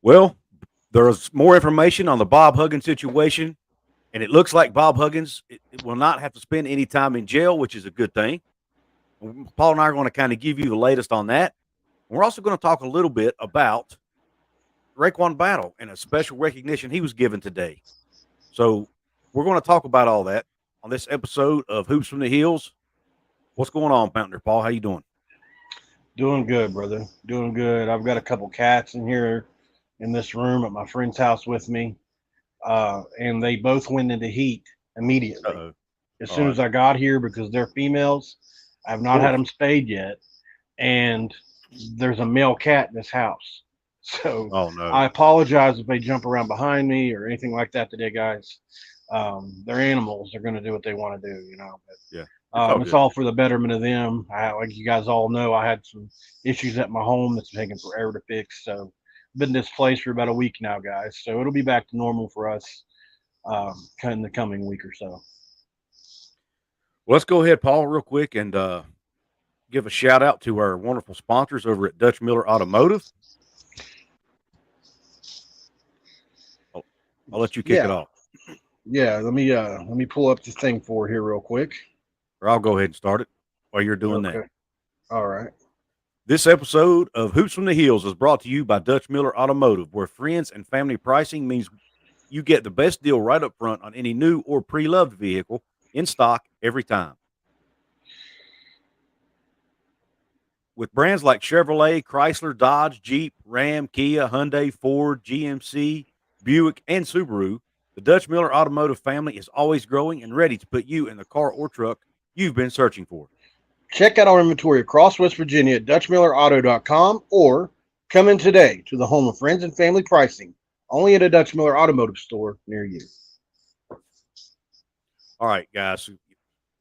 Well, there's more information on the Bob Huggins situation, and it looks like Bob Huggins it will not have to spend any time in jail, which is a good thing. Paul and I are going to kind of give you the latest on that. And we're also going to talk a little bit about RaeQuan Battle and a special recognition he was given today. So we're going to talk about all that on this episode of Hoops from the Hills. What's going on, Mountaineer Paul? How you doing? Doing good, brother. Doing good. I've got a couple cats in here in this room at my friend's house with me, and they both went into heat immediately. Uh-oh. As All soon right. as I got here, because they're females, I've not had them spayed yet, and there's a male cat in this house. So Oh, no. I apologize if they jump around behind me or anything like that today, guys. They're animals. They're going to do what they want to do, you know. But Yeah. it's all for the betterment of them. Like you guys all know, I had some issues at my home that's taking forever to fix. So I've been displaced for about a week now, guys. So it'll be back to normal for us in the coming week or so. Well, let's go ahead, Paul, real quick and give a shout out to our wonderful sponsors over at Dutch Miller Automotive. I'll let you kick it off. Yeah, let me pull up this thing for here real quick. Or I'll go ahead and start it while you're doing that. All right. This episode of Hoops from the Hills is brought to you by Dutch Miller Automotive, where friends and family pricing means you get the best deal right up front on any new or pre-loved vehicle in stock every time. With brands like Chevrolet, Chrysler, Dodge, Jeep, Ram, Kia, Hyundai, Ford, GMC, Buick, and Subaru, the Dutch Miller Automotive family is always growing and ready to put you in the car or truck you've been searching for. Check out our inventory across West Virginia at DutchMillerAuto.com or come in today to the home of friends and family pricing, only at a Dutch Miller Automotive store near you. All right, guys.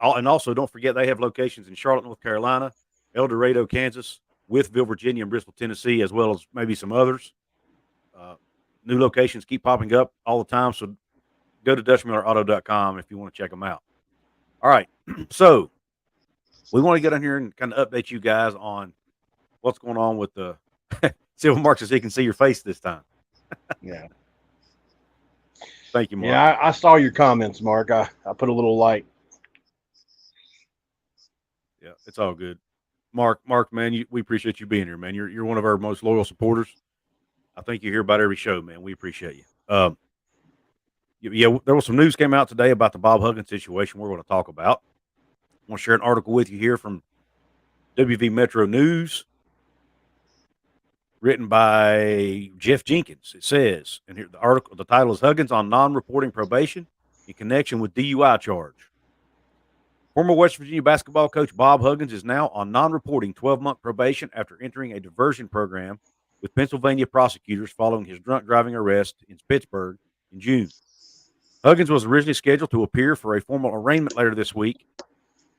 And also, don't forget they have locations in Charlotte, North Carolina, El Dorado, Kansas, Wytheville, Virginia, and Bristol, Tennessee, as well as maybe some others. New locations keep popping up all the time, so go to DutchMillerAuto.com if you want to check them out. All right, so we want to get on here and kind of update you guys on what's going on with the Silver Mark says he can see your face this time. Yeah. Thank you, Mark. Yeah, I saw your comments, Mark. I put a little light. Yeah, it's all good. Mark, man, we appreciate you being here, man. You're one of our most loyal supporters. I think you're here about every show, man. We appreciate you. Yeah, there was some news came out today about the Bob Huggins situation we're going to talk about. I want to share an article with you here from WV Metro News, written by Jeff Jenkins. It says, and here the title is Huggins on non-reporting probation in connection with DUI charge. Former West Virginia basketball coach Bob Huggins is now on non-reporting 12-month probation after entering a diversion program with Pennsylvania prosecutors following his drunk driving arrest in Pittsburgh in June. Huggins was originally scheduled to appear for a formal arraignment later this week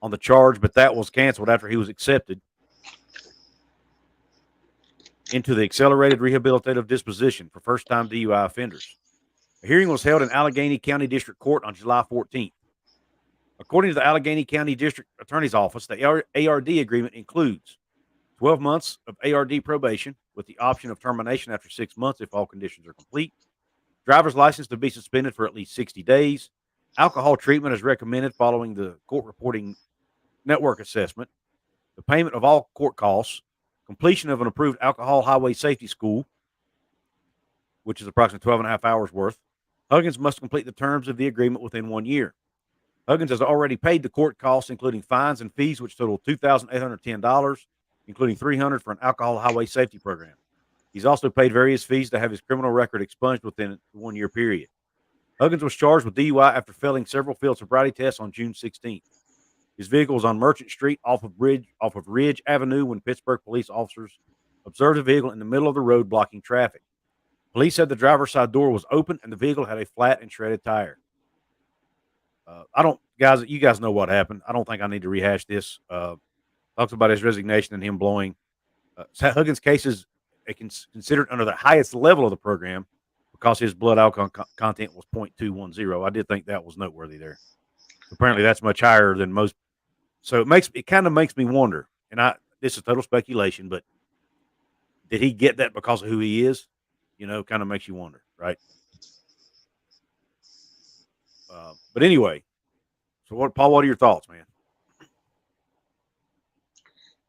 on the charge, but that was canceled after he was accepted into the accelerated rehabilitative disposition for first-time DUI offenders. A hearing was held in Allegheny County District Court on July 14th. According to the Allegheny County District Attorney's Office, the ARD agreement includes 12 months of ARD probation with the option of termination after 6 months if all conditions are complete, driver's license to be suspended for at least 60 days, alcohol treatment is recommended following the court reporting network assessment, the payment of all court costs, completion of an approved alcohol highway safety school, which is approximately 12 and a half hours worth. Huggins must complete the terms of the agreement within 1 year. Huggins has already paid the court costs, including fines and fees, which total $2,810, including $300 for an alcohol highway safety program. He's also paid various fees to have his criminal record expunged within a 1 year period. Huggins was charged with DUI after failing several field sobriety tests on June 16th. His vehicle was on Merchant Street off of Ridge Avenue when Pittsburgh police officers observed the vehicle in the middle of the road blocking traffic. Police said the driver's side door was open and the vehicle had a flat and shredded tire. You guys know what happened. I don't think I need to rehash this. Talks about his resignation and him blowing. Huggins' case is considered under the highest level of the program because his blood alcohol content was 0.210. I did think that was noteworthy there. Apparently, that's much higher than most. So it kind of makes me wonder. And this is total speculation, but did he get that because of who he is? kind of makes you wonder, right? But anyway, so Paul, what are your thoughts, man?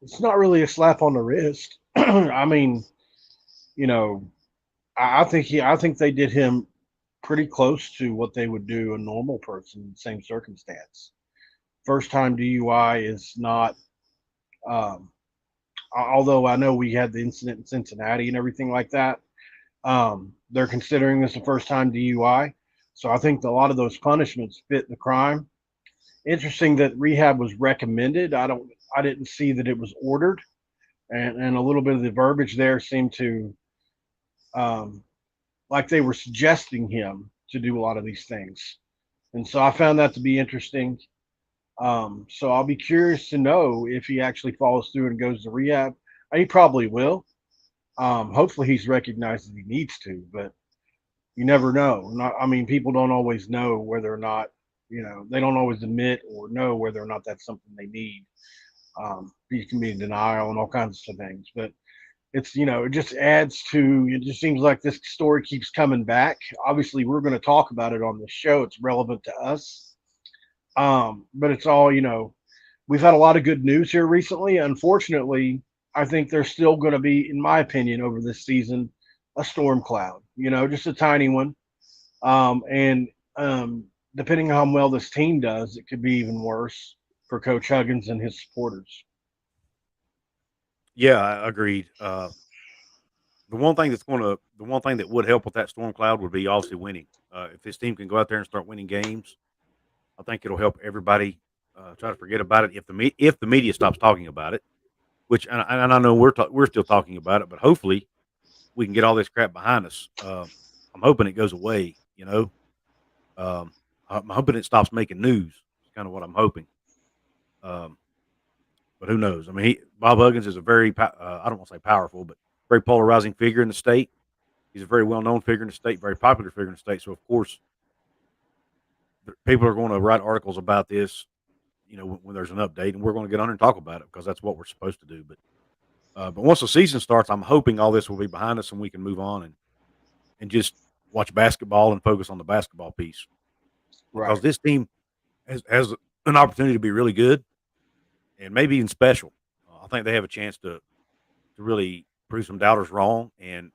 It's not really a slap on the wrist. I mean, you know, I think they did him pretty close to what they would do a normal person in the same circumstance. First time DUI is not, um, although I know we had the incident in Cincinnati and everything like that. They're considering this a first time DUI. So I think a lot of those punishments fit the crime. Interesting that rehab was recommended. I didn't see that it was ordered, and a little bit of the verbiage there seemed to, um, like they were suggesting him to do a lot of these things. And so I found that to be interesting. So I'll be curious to know if he actually follows through and goes to rehab. He probably will. Hopefully he's recognized that he needs to, but you never know. I mean, people don't always know whether or not, they don't always admit or know whether or not that's something they need. You can be in denial and all kinds of things, but it just adds to, it just seems like this story keeps coming back. Obviously, we're going to talk about it on this show. It's relevant to us. But it's all, we've had a lot of good news here recently. Unfortunately, I think there's still going to be, in my opinion, over this season, a storm cloud, just a tiny one. And depending on how well this team does, it could be even worse for Coach Huggins and his supporters. Yeah, I agreed. The one thing that would help with that storm cloud would be obviously winning. If this team can go out there and start winning games, I think it'll help everybody try to forget about it. If the media stops talking about it, which and I know we're still talking about it, but hopefully we can get all this crap behind us. I'm hoping it goes away. I'm hoping it stops making news. It's kind of what I'm hoping. Um, but who knows? I mean, Bob Huggins is a very I don't want to say powerful, but very polarizing figure in the state. He's a very well known figure in the state, very popular figure in the state. So of course, people are going to write articles about this. When there's an update, and we're going to get on and talk about it because that's what we're supposed to do. But once the season starts, I'm hoping all this will be behind us and we can move on and just watch basketball and focus on the basketball piece. Because Right. this team has an opportunity to be really good and maybe even special. I think they have a chance to really prove some doubters wrong, and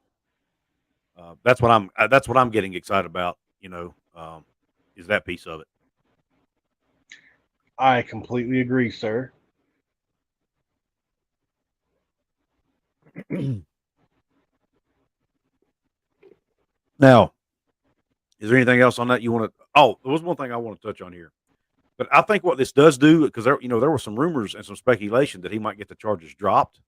that's what I'm getting excited about. Is that piece of I completely agree, sir. it. Now, is there anything else on that you want to? Oh, there was one thing I want to touch on here. But I think what this does do, because there were some rumors and some speculation that he might get the charges dropped.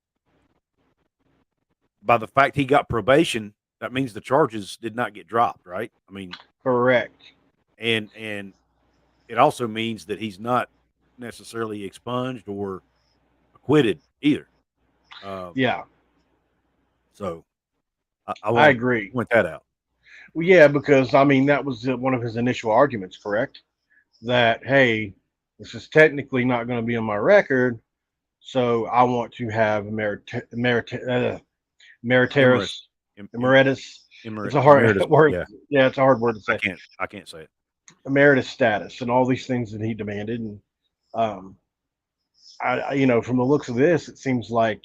By the fact he got probation, that means the charges did not get dropped, right? I mean, Correct. and it also means that he's not necessarily expunged or acquitted either. Yeah, So I I want to agree. point that out. Well, yeah, because I mean that was one of his initial arguments, correct? That hey, this is technically not going to be on my record, so I want to have Emeritus, meritorious em, em, emeritus. It's a hard emeritus. word. Yeah, Yeah, it's a hard word to say. I can't say it. Emeritus status and all these things that he demanded, and um, from the looks of this, it seems like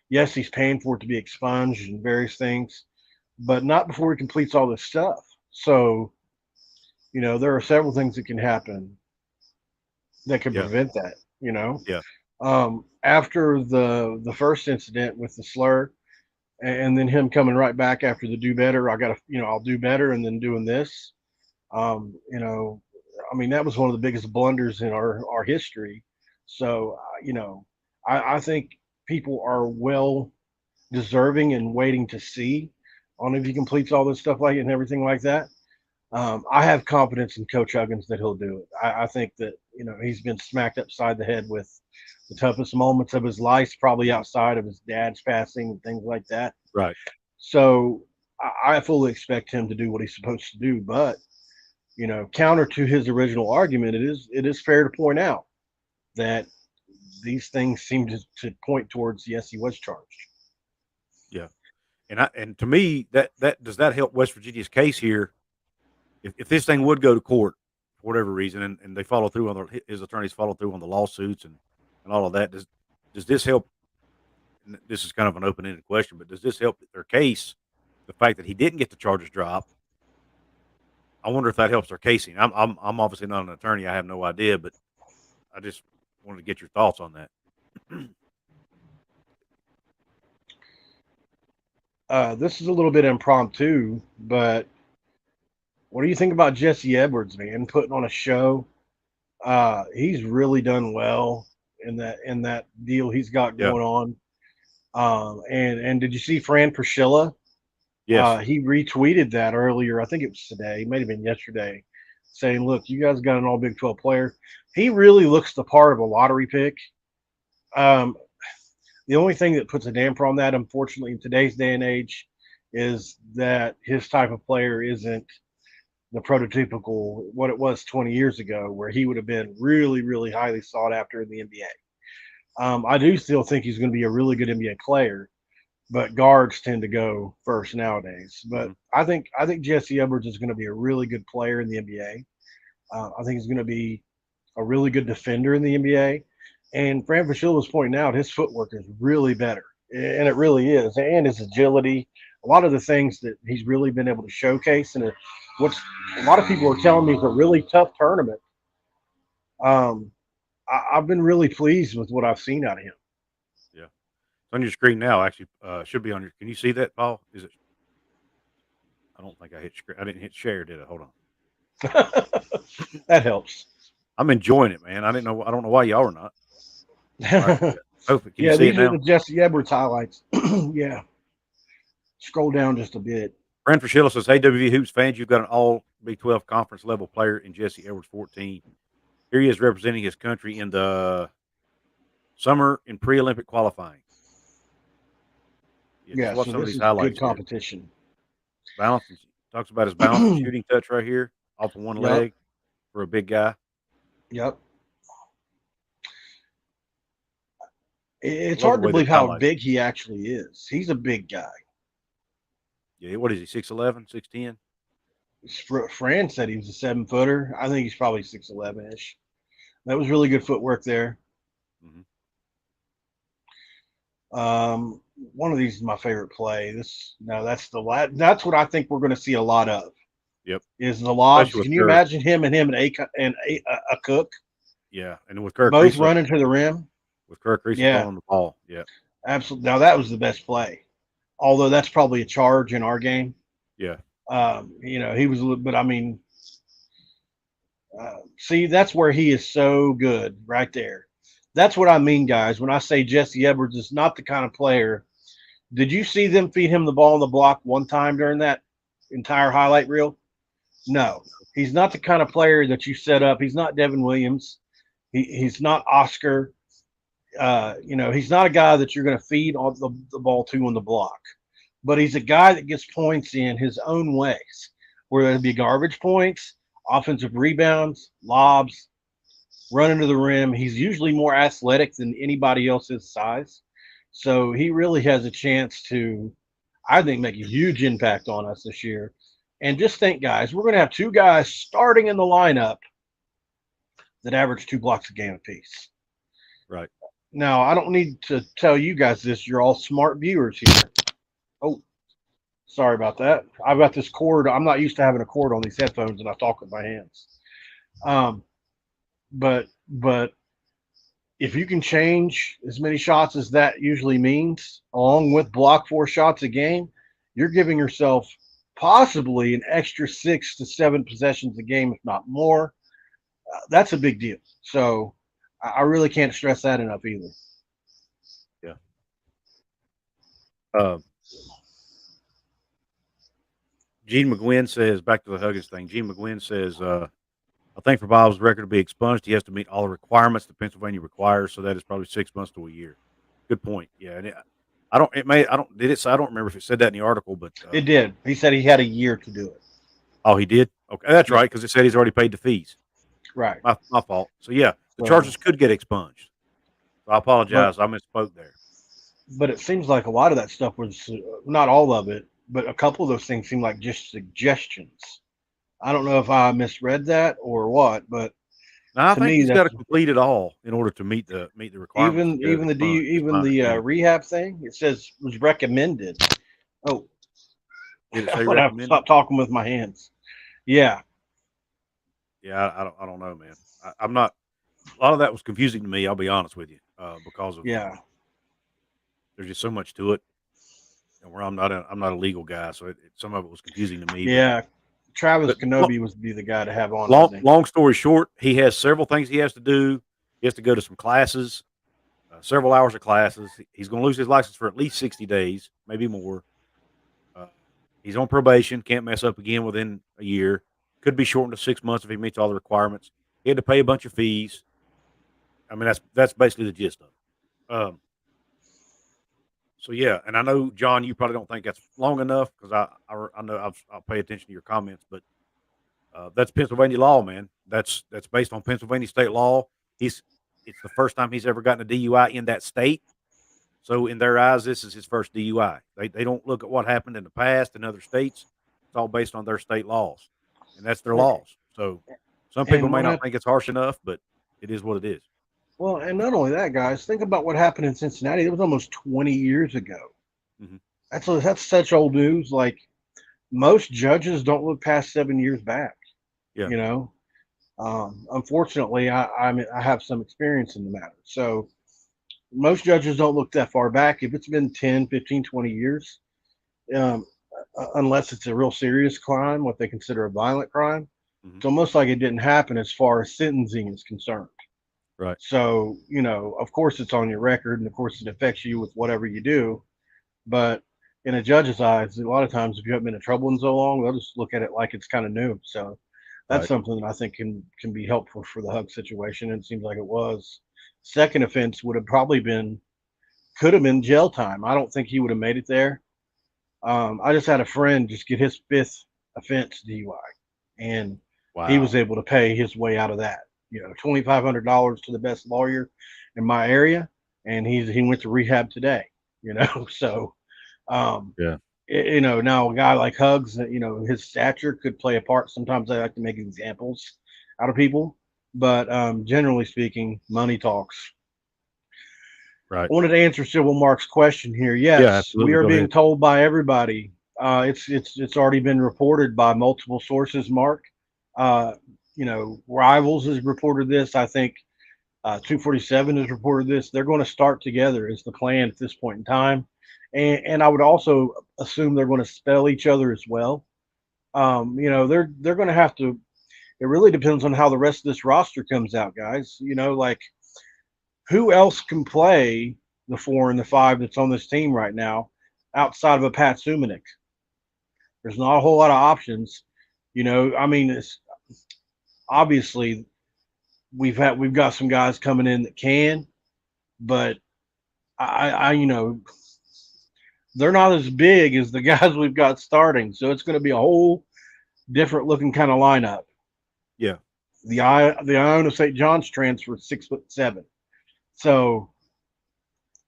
yes, he's paying for it to be expunged and various things, but not before he completes all this stuff. So, there are several things that can happen that can Yeah, prevent that. yeah, After the first incident with the slur, and then him coming right back after the do better, I'll do better, and then doing this. I mean, that was one of the biggest blunders in our history. So, I think people are well deserving and waiting to see on if he completes all this stuff like it and everything like that. I have confidence in Coach Huggins that he'll do it. I think that he's been smacked upside the head with the toughest moments of his life, probably outside of his dad's passing and things like that. right. So I fully expect him to do what he's supposed to do. But counter to his original argument, it is fair to point out that these things seem to point towards yes, he was charged. Yeah. And to me, that does that help West Virginia's case here? If this thing would go to court for whatever reason, and they follow through on his attorneys follow through on the lawsuits and all of that, does this help? And this is kind of an open ended question, but does this help their case? The fact that he didn't get the charges dropped, I wonder if that helps their casing. I'm obviously not an attorney. I have no idea, but I just wanted to get your thoughts on that. This is a little bit impromptu, but what do you think about Jesse Edwards, man, putting on a show? He's really done well in that deal he's got going on. And did you see Fran Priscilla? Yes. He retweeted that earlier. I think it was today. It might have been yesterday, saying, "Look, you guys got an All Big 12 player. He really looks the part of a lottery pick." The only thing that puts a damper on that, unfortunately, in today's day and age, is that his type of player isn't the prototypical what it was 20 years ago, where he would have been really, really highly sought after in the NBA. I do still think he's going to be a really good NBA player, but guards tend to go first nowadays. But I think Jesse Edwards is going to be a really good player in the NBA. I think he's going to be a really good defender in the NBA. And Fran Priscilla was pointing out his footwork is really better, and it really is, and his agility. A lot of the things that he's really been able to showcase, and what's a lot of people are telling me is a really tough tournament. I've been really pleased with what I've seen out of him. Yeah, it's on your screen now. Actually, should be on your. Can you see that, Paul? Is it? I don't think I hit. I didn't hit share, did I? Hold on. That helps. I'm enjoying it, man. I don't know why y'all are not. Right. Can you see these it now? are the Jesse Edwards highlights. Yeah. Scroll down just a bit. Fran Priscilla says, "Hey, WV Hoops fans, you've got an all Big 12 conference level player in Jesse Edwards 14. Here he is representing his country in the summer in pre-Olympic qualifying." Yeah, watch so some of this these is highlights. good competition. Balance, talks about his balance and shooting touch right here, off of one leg for a big guy. Yep. It's hard to believe how big he actually is. He's a big guy. Yeah, what is he, 6'11", 6'10"? Fran said he was a 7-footer. I think he's probably 6'11"-ish. That was really good footwork there. One of these is my favorite play. That's what I think we're going to see a lot of. Yep. Is the lobs. Can you imagine him and a Cook? Yeah, and with Kirk both running to the rim. With Kirk Reese on the ball. Yeah. Absolutely. Now that was the best play. Although that's probably a charge in our game. Yeah. He was a little, but I mean, see, that's where he is so good right there. That's what I mean, guys. When I say Jesse Edwards is not the kind of player. Did you see them feed him the ball on the block one time during that entire highlight reel? No, he's not the kind of player that you set up. He's not Devin Williams. He's not Oscar. He's not a guy that you're going to feed all the ball to on the block. But he's a guy that gets points in his own ways, whether it be garbage points, offensive rebounds, lobs, running to the rim. He's usually more athletic than anybody else his size. So he really has a chance to, I think, make a huge impact on us this year. And just think, guys, we're going to have two guys starting in the lineup that average 2 blocks a game apiece. Right. Now, I don't need to tell you guys this. You're all smart viewers here. Oh, sorry about that. I've got this cord. I'm not used to having a cord on these headphones, and I talk with my hands. But if you can change as many shots as that usually means, along with block 4 shots a game, you're giving yourself possibly an extra 6 to 7 possessions a game, if not more. That's a big deal. So I really can't stress that enough either. Yeah. Gene McGuinn says, back to the Huggins thing, Gene McGuinn says, I think for Bob's record to be expunged, he has to meet all the requirements that Pennsylvania requires, so that is probably 6 months to a year. Good point. Yeah, and I don't remember if it said that in the article, but it did. He said he had a year to do it. Oh, he did? Okay, that's right, because it said he's already paid the fees. Right. My fault. So yeah, the charges could get expunged. So I apologize. I misspoke there. but it seems like a lot of that stuff was not all of it, but a couple of those things seem like just suggestions. I don't know if I misread that or what, but Now, I to think me, he's got that's to complete it all in order to meet the requirements to get even the is my understanding. rehab thing. It says was recommended. Oh, Did it I'm say gonna have to recommended? stop talking with my hands. Yeah, Yeah, I don't know, man. I'm not. A lot of that was confusing to me. I'll be honest with you, because of yeah, there's just so much to it, and where I'm not a legal guy, so some of it was confusing to me. yeah. Travis But Kenobi would be the guy to have on, long wouldn't he? long story short, he has several things he has to do. He has to go to some classes, several hours of classes. He's going to lose his license for at least 60 days, maybe more. Uh, he's on probation, can't mess up again within a year. Could be shortened to 6 months if he meets all the requirements. He had to pay a bunch of fees. I mean, that's basically the gist of it. So yeah, and I know John, you probably don't think that's long enough because I know I'll pay attention to your comments, but that's Pennsylvania law, man. That's based on Pennsylvania state law. He's It's the first time he's ever gotten a DUI in that state. So in their eyes, this is his first DUI. They don't look at what happened in the past in other states. It's all based on their state laws, and that's their laws. So some people And may what not happened? think it's harsh enough, but it is what it is. Well, and not only that, guys. Think about what happened in Cincinnati. It was almost 20 years ago. Hmm. That's such old news. Like most judges don't look past 7 years back. Yeah, You know, unfortunately, I have some experience in the matter. So most judges don't look that far back. If it's been 10, 15, 20 years, um, unless it's a real serious crime, what they consider a violent crime, hmm, it's almost like it didn't happen as far as sentencing is concerned. right. So, of course it's on your record and of course it affects you with whatever you do. But in a judge's eyes, a lot of times if you haven't been in trouble in so long, they'll just look at it like it's kind of new. So that's Right. something that I think can be helpful for the Hug situation. And it seems like it was. Second offense would have probably been could have been jail time. I don't think he would have made it there. I just had a friend just get his fifth offense DUI, and he was Wow. able to pay his way out of that. $2,500 to the best lawyer in my area, and he went to rehab today. So um, Yeah. now a guy like Hugs, his stature could play a part. Sometimes I like to make examples out of people, but generally speaking, money talks. Right. I wanted to answer Civil Mark's question here. Yeah. Yes, we Absolutely. are Go being ahead. told by everybody. It's already been reported by multiple sources. Mark, uh, Rivals has reported this. I think 247 has reported this. They're going to start together is the plan at this point in time, and I would also assume they're going to spell each other as well. They're going to have to. It really depends on how the rest of this roster comes out, guys. Like who else can play the 4 and the 5 that's on this team right now outside of a Pat Sumanik? There's not a whole lot of options. I mean, it's obviously we've got some guys coming in that can, but I they're not as big as the guys we've got starting, so it's going to be a whole different looking kind of lineup. Yeah. The Iona St. John's transfer 6'7", so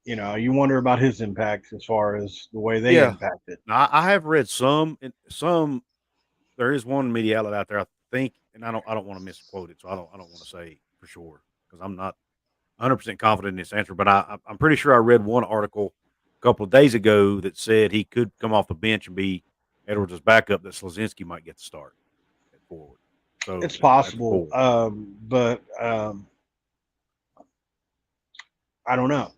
you wonder about his impact as far as the way they Yeah. impact it. Now, I have read some, and some. There is one media outlet out there, I think, and I don't want to misquote it, so I don't want to say for sure because I'm not 100% confident in this answer. But I'm pretty sure I read one article a couple of days ago that said he could come off the bench and be Edwards' backup. That Slazinski might get the start at forward. So It's at the possible, forward. but I don't know.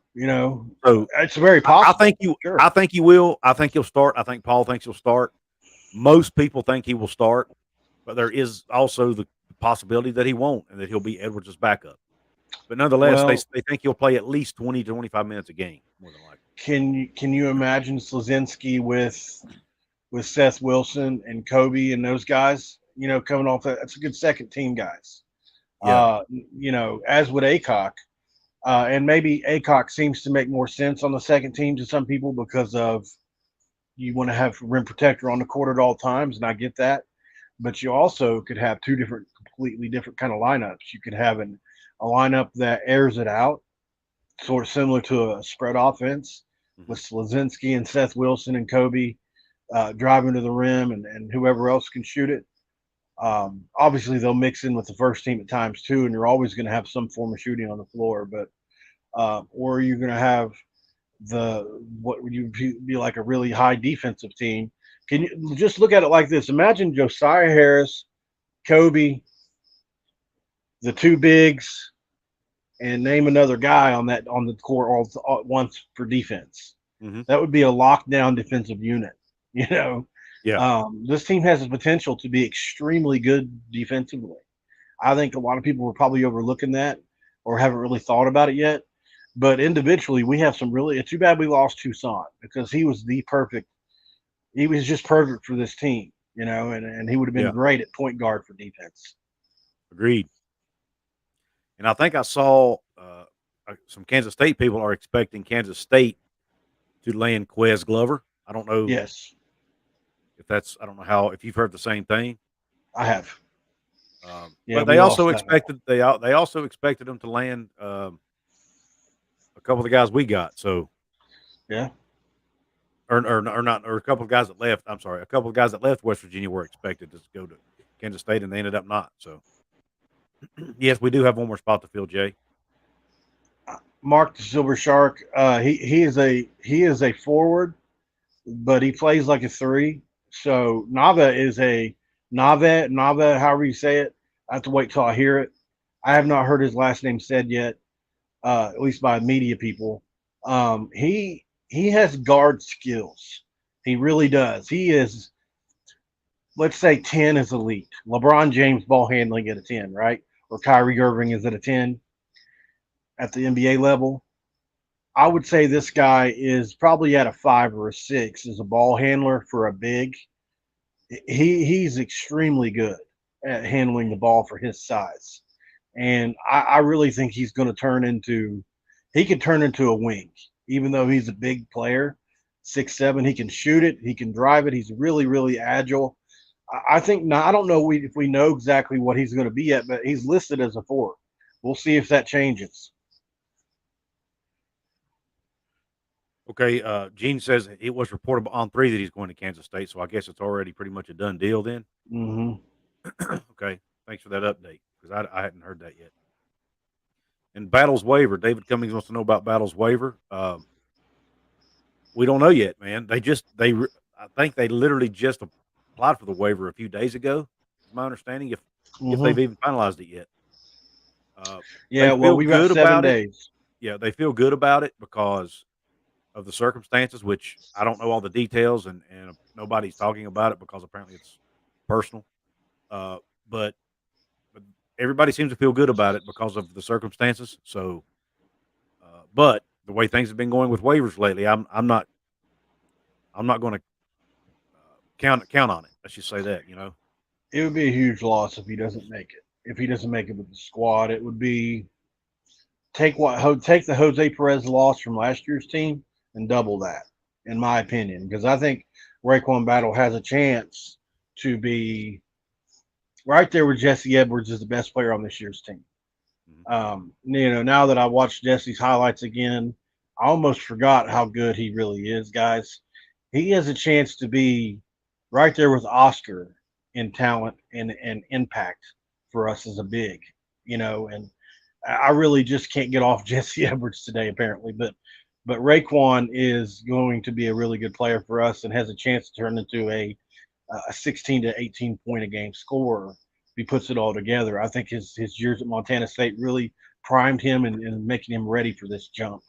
So It's very possible. Sure. I think he will. I think he'll start. I think Paul thinks he'll start. Most people think he will start, but there is also the possibility that he won't and that he'll be Edwards' backup. But nonetheless, Well, they think he'll play at least 20 to 25 minutes a game, more than likely. can you imagine Slazinski with Seth Wilson and Kobe and those guys? Coming off that's a good second team guys. Yeah. As would Acock. And maybe Acock seems to make more sense on the second team to some people because of you want to have rim protector on the court at all times, and I get that. But you also could have two completely different kind of lineups. You could have a lineup that airs it out, sort of similar to a spread offense, with Slazinski and Seth Wilson and Kobe driving to the rim and whoever else can shoot it. Obviously, they'll mix in with the first team at times too, and you're always going to have some form of shooting on the floor. But or you're going to have what would you be like a really high defensive team? Can you just look at it like this? Imagine Josiah Harris, Kobe, the two bigs, and name another guy on the court all at once for defense. Mm-hmm. That would be a lockdown defensive unit. You know, this team has the potential to be extremely good defensively. I think a lot of people were probably overlooking that or haven't really thought about it yet. But individually, we have some really. It's too bad we lost Toussaint because he was He was just perfect for this team, you know, and he would have been great at point guard for defense. Agreed. And I think I saw some Kansas State people are expecting Kansas State to land Quez Glover. I don't know. Yes. I don't know if you've heard the same thing. I have. But they also expected they also expected them to land a couple of the guys we got. So yeah, or a couple of guys that left. I'm sorry, a couple of guys that left West Virginia were expected to go to Kansas State, and they ended up not. So yes, we do have one more spot to fill, Jay. Mark the Silver Shark. He is a forward, but he plays like a three. So Nava is a Nava, however you say it. I have to wait till I hear it. I have not heard his last name said yet, at least by media people. He has guard skills. He really does. He is, let's say 10 is elite. LeBron James ball handling at a 10, right? Or Kyrie Irving is at a 10 at the NBA level. I would say this guy is probably at a 5 or a 6 as a ball handler for a big. He's extremely good at handling the ball for his size. And I really think he could turn into a wing, even though he's a big player, 6'7". He can shoot it. He can drive it. He's really, really agile. I think now, I don't know if we know exactly what he's going to be yet, but he's listed as a 4. We'll see if that changes. Okay, Gene says it was reported on 3 that he's going to Kansas State, so I guess it's already pretty much a done deal then. Mm-hmm. Okay, thanks for that update because I hadn't heard that yet. And Battle's waiver, David Cummings wants to know about Battle's waiver. We don't know yet, man. I think they literally just applied for the waiver a few days ago. Is my understanding if they've even finalized it yet. We've got 7 days. Yeah, they feel good about it because of the circumstances, which I don't know all the details, and nobody's talking about it because apparently it's personal. But everybody seems to feel good about it because of the circumstances. So, but the way things have been going with waivers lately, I'm not going to count on it. Let's just say that, you know. It would be a huge loss if he doesn't make it. If he doesn't make it with the squad, it would be take the Jose Perez loss from last year's team and double that, in my opinion, because I think RaeQuan Battle has a chance to be right there with Jesse Edwards as the best player on this year's team. Now that I watched Jesse's highlights again, I almost forgot how good he really is, guys. He has a chance to be right there with Oscar in talent and impact for us as a big, and I really just can't get off Jesse Edwards today, apparently, but RaeQuan is going to be a really good player for us and has a chance to turn into a 16 to 18 point a game scorer if he puts it all together. I think his years at Montana State really primed him and making him ready for this jump.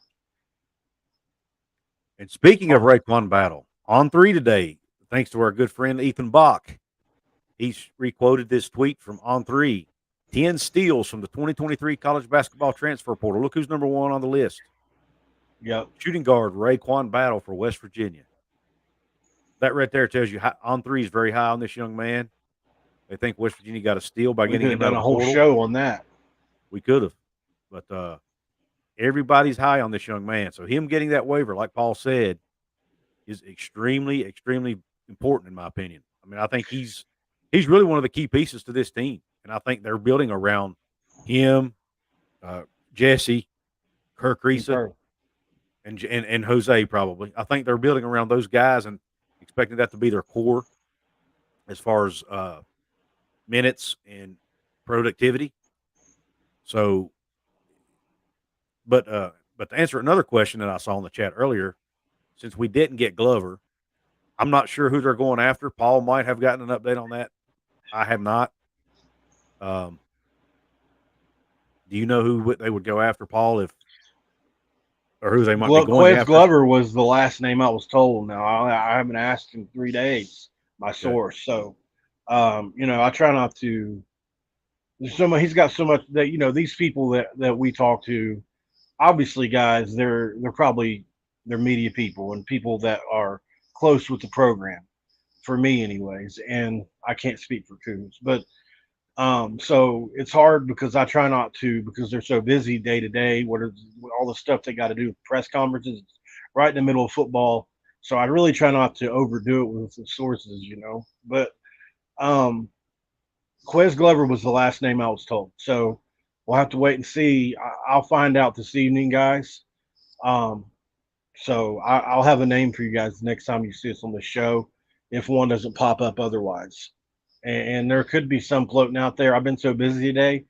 And speaking of RaeQuan Battle, on 3 today, thanks to our good friend Ethan Bach, he's requoted this tweet from On 3. 10 steals from the 2023 college basketball transfer portal. Look who's number 1 on the list. Yep. Shooting guard RaeQuan Battle for West Virginia. That right there tells you On 3 is very high on this young man. They think West Virginia got a steal by getting him out of the portal. We could have done a whole show on that. We could have. But everybody's high on this young man. So him getting that waiver, like Paul said, is extremely, extremely important in my opinion. I mean, I think he's really one of the key pieces to this team. And I think they're building around him, Jesse, Kirk Reesa, and Jose probably. I think they're building around those guys and expecting that to be their core as far as minutes and productivity. So, but to answer another question that I saw in the chat earlier, since we didn't get Glover, I'm not sure who they're going after. Paul might have gotten an update on that. I have not. Um, do you know who they would go after, Paul, if or who they might be going Quez after? Glover was the last name I was told. Now I haven't asked in 3 days. My source. So, I try not to. There's so much. He's got so much that these people that we talk to. Obviously, guys, they're probably they're media people and people that are close with the program. For me, anyways, and I can't speak for Couz, but so it's hard because I try not to because they're so busy day to day. What are all the stuff they got to do? Press conferences, right in the middle of football. So I really try not to overdo it with the sources, But Quez Glover was the last name I was told. So we'll have to wait and see. I'll find out this evening, guys. Um, so I'll have a name for you guys the next time you see us on the show, if one doesn't pop up otherwise. And there could be some floating out there. I've been so busy today.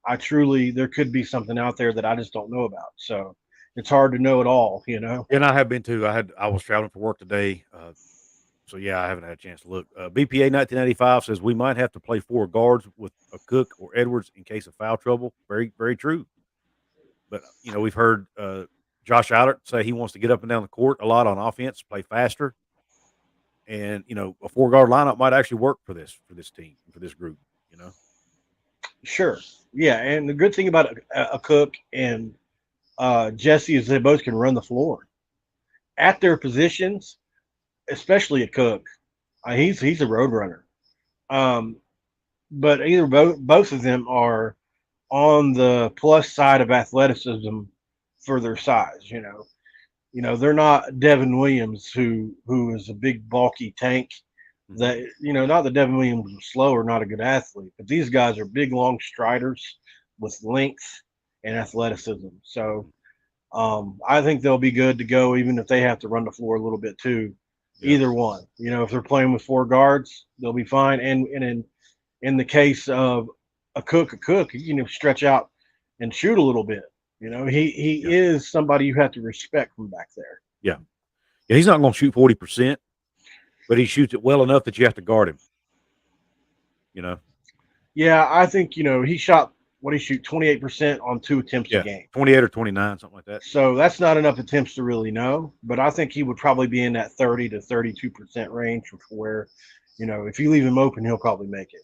There could be something out there that I just don't know about. So it's hard to know it all. And I have been too. I was traveling for work today. So yeah, I haven't had a chance to look. BPA 1985 says we might have to play 4 guards with a Cook or Edwards in case of foul trouble. Very, very true. But we've heard Josh Allert say he wants to get up and down the court a lot on offense, play faster, and a 4-guard lineup might actually work for this team, for this group. Sure. Yeah, and the good thing about a Cook and Jesse is they both can run the floor at their positions, especially a Cook. He's a road runner. But either both of them are on the plus side of athleticism for their size. They're not Devin Williams, who is a big bulky tank. That not that Devin Williams was slow or not a good athlete, but these guys are big, long striders with length and athleticism. So I think they'll be good to go, even if they have to run the floor a little bit too. Yeah. Either one, if they're playing with 4 guards, they'll be fine. And in the case of a Cook, stretch out and shoot a little bit. He is somebody you have to respect from back there. Yeah, he's not going to shoot 40%, but he shoots it well enough that you have to guard him. Yeah, I think he shot. What did he shoot? 28% on 2 attempts a game. 28 or 29, something like that. So that's not enough attempts to really know. But I think he would probably be in that 30 to 32% range, where, if you leave him open, he'll probably make it.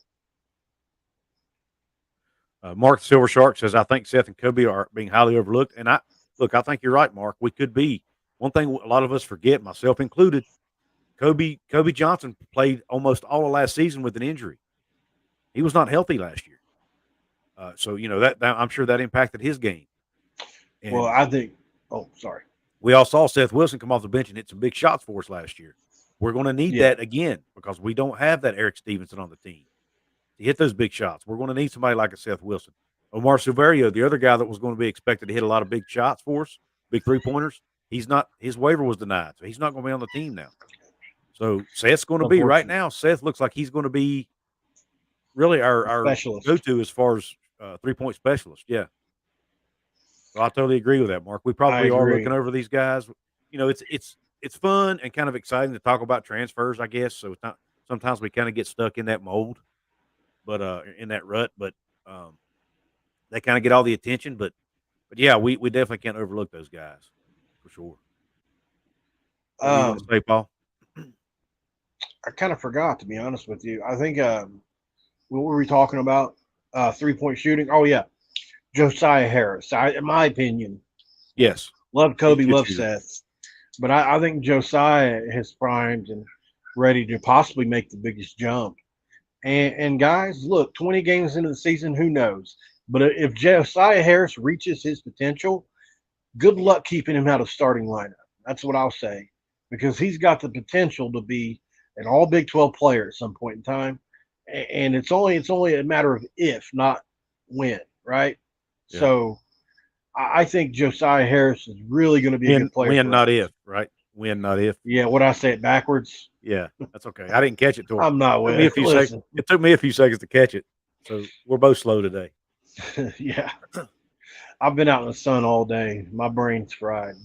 Mark Silver Shark says, I think Seth and Kobe are being highly overlooked. And I think you're right, Mark. We could be. One thing a lot of us forget, myself included, Kobe Johnson played almost all of last season with an injury. He was not healthy last year. So, that I'm sure that impacted his game. And well, I think sorry. We all saw Seth Wilson come off the bench and hit some big shots for us last year. We're going to need that again because we don't have that Eric Stevenson on the team to hit those big shots. We're going to need somebody like a Seth Wilson. Omar Silverio, the other guy that was going to be expected to hit a lot of big shots for us, big 3-pointers, he's not. His waiver was denied, so he's not going to be on the team now. So Seth's going to be right now. Seth looks like he's going to be really our go-to as far as 3-point specialist. Yeah. So I totally agree with that, Mark. We probably are looking over these guys. It's fun and kind of exciting to talk about transfers, I guess. So it's not. Sometimes we kind of get stuck in that mold, but in that rut. But they kind of get all the attention. But yeah, we definitely can't overlook those guys for sure. What do you want to say, Paul? I kind of forgot, to be honest with you. I think what were we talking about? 3-point shooting. Oh yeah, Josiah Harris. In my opinion, yes, love Kobe, love Seth, but I think Josiah is primed and ready to possibly make the biggest jump. And guys, look, 20 games into the season, who knows? But if Josiah Harris reaches his potential, good luck keeping him out of starting lineup. That's what I'll say, because he's got the potential to be an all Big 12 player at some point in time. And it's only a matter of if, not when, right? Yeah. So I think Josiah Harris is really going to be a good player. Win, For not us. if, right? Win, not if. Yeah, what I say it backwards. Yeah, that's okay. I didn't catch it till I'm not it took me a with. few seconds. Listen, It took me a few seconds to catch it. So we're both slow today. yeah, I've been out in the sun all day. My brain's fried.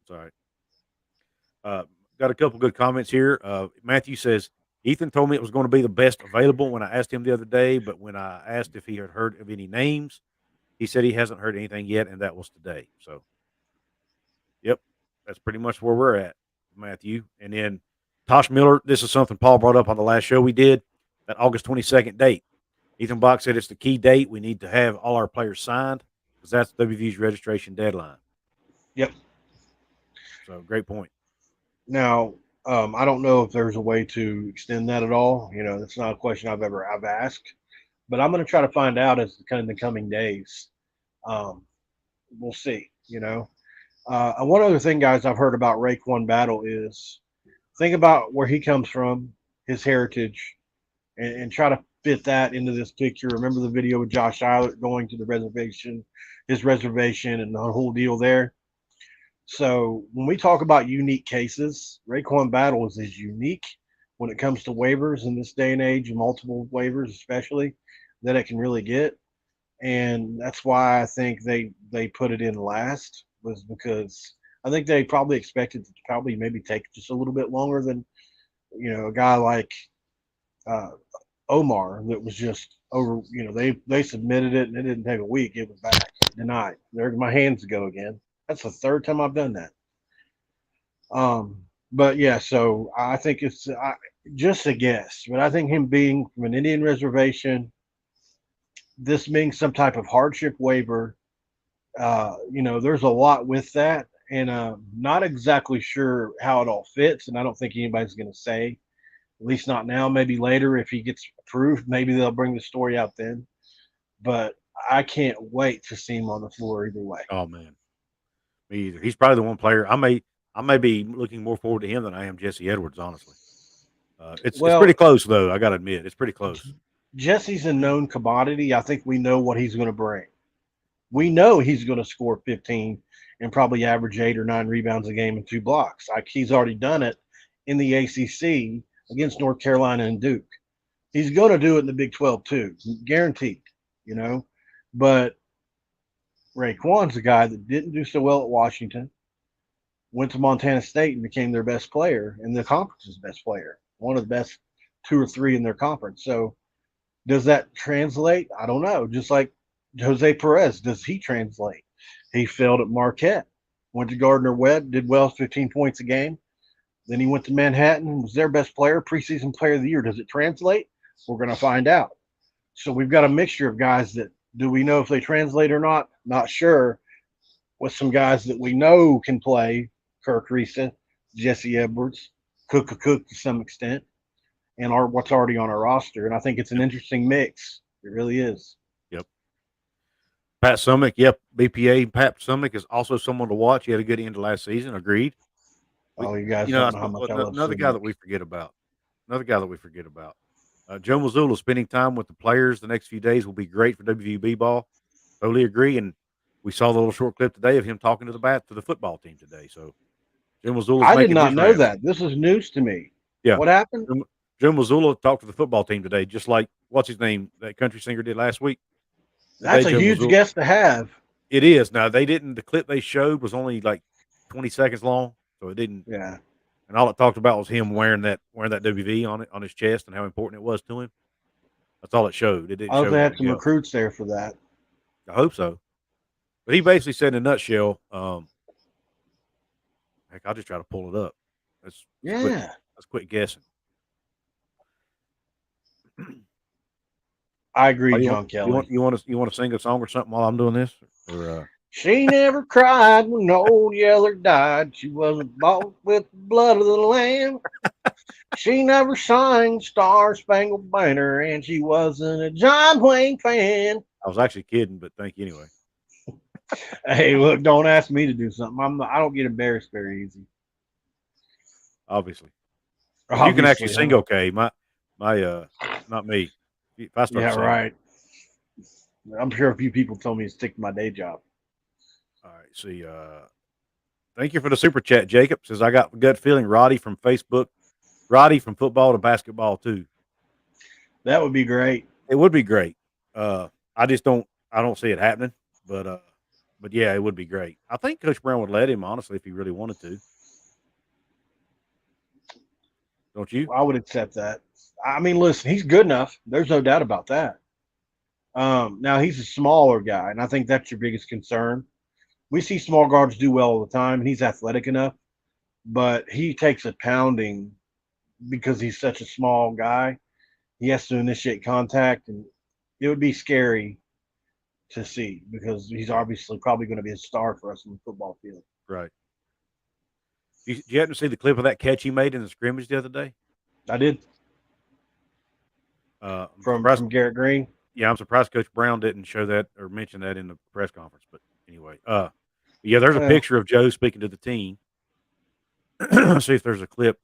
It's all right. Got a couple good comments here. Matthew says, Ethan told me it was going to be the best available when I asked him the other day, but when I asked if he had heard of any names, he said he hasn't heard anything yet, and that was today. So, yep, that's pretty much where we're at, Matthew. And then Tosh Miller, this is something Paul brought up on the last show we did, that August 22nd date. Ethan Bach said it's the key date. We need to have all our players signed because that's WVU's registration deadline. Yep. So, great point. Now, I don't know if there's a way to extend that at all. You know, that's not a question I've asked, but I'm going to try to find out as kind of the coming days. Um, we'll see. You know, and one other thing, guys, I've heard about RaeQuan Battle is think about where he comes from, his heritage, and try to fit that into this picture. Remember the video with Josh Eilert going to the reservation, his reservation, and the whole deal there. So when we talk about unique cases, RaeQuan Battle is unique when it comes to waivers in this day and age, multiple waivers especially, that it can really get. And that's why I think they put it in last, was because I think they probably expected to probably maybe take just a little bit longer than, you know, a guy like uh, Omar that was just over. You know, they submitted it and it didn't take a week. It was back denied. There my hands go again. That's the third time I've done that. But yeah, so I think it's just a guess, but I think him being from an Indian reservation, this being some type of hardship waiver, you know, there's a lot with that, and not exactly sure how it all fits, and I don't think anybody's going to say, at least not now. Maybe later if he gets approved, maybe they'll bring the story out then. But I can't wait to see him on the floor either way. Oh, man. Me either. He's probably the one player I may be looking more forward to him than I am Jesse Edwards, honestly. It's pretty close though. I got to admit, it's pretty close. Jesse's a known commodity. I think we know what he's going to bring. We know he's going to score 15 and probably average 8 or 9 rebounds a game and 2 blocks. Like he's already done it in the ACC against North Carolina and Duke. He's going to do it in the Big 12 too, guaranteed. You know, but RaeQuan's a guy that didn't do so well at Washington, went to Montana State and became their best player and the conference's best player, one of the best 2 or 3 in their conference. So does that translate? I don't know. Just like Jose Perez, does he translate? He failed at Marquette, went to Gardner Webb, did well, 15 points a game. Then he went to Manhattan, was their best player, preseason player of the year. Does it translate? We're going to find out. So we've got a mixture of guys that, do we know if they translate or not? Not sure. With some guys that we know can play, Kirk Risa, Jesse Edwards, Cook to some extent, and what's already on our roster. And I think it's an interesting mix. It really is. Yep. Pat Summick, yep. BPA. Pat Summick is also someone to watch. He had a good end of last season. Agreed. You guys don't know how much I love another guy that we forget about. Joe Mazzulla spending time with the players the next few days will be great for WVB ball. Totally agree. And we saw the little short clip today of him talking to the football team today. So Joe Mazzulla. I did not know that. This is news to me. Yeah. What happened? Joe Mazzulla talked to the football team today, just like what's his name, that country singer did last week. That's a huge guest to have. It is. Now the clip they showed was only like 20 seconds long, so it didn't. Yeah. And all it talked about was him wearing that WV on his chest and how important it was to him. That's all it showed. It didn't show. They had some recruits there for that. I hope so. But he basically said in a nutshell, heck, I'll just try to pull it up. Let's quit guessing. I agree, John Kelly. You want to sing a song or something while I'm doing this? Or she never cried when old Yeller died. She wasn't bought with the blood of the lamb. She never sang Star Spangled Banner, and she wasn't a John Wayne fan. I was actually kidding, but thank you anyway. Hey, look, don't ask me to do something. I don't get embarrassed very easy. Obviously. You can actually sing okay. My not me. If I start singing. Right. I'm sure a few people told me to stick to my day job. All right. See, thank you for the super chat, Jacob. Says I got a gut feeling Roddy from Facebook, Roddy from football to basketball too. That would be great. It would be great. I just don't see it happening, but yeah, it would be great. I think Coach Brown would let him, honestly, if he really wanted to. Don't you? I would accept that. I mean, listen, he's good enough. There's no doubt about that. Now he's a smaller guy, and I think that's your biggest concern. We see small guards do well all the time, and he's athletic enough, but he takes a pounding because he's such a small guy. He has to initiate contact, and it would be scary to see because he's obviously probably going to be a star for us on the football field. Right. Did you happen to see the clip of that catch he made in the scrimmage the other day? I did. From Garrett Green. Yeah, I'm surprised Coach Brown didn't show that or mention that in the press conference. But anyway, yeah, there's a picture of Joe speaking to the team. See if there's a clip.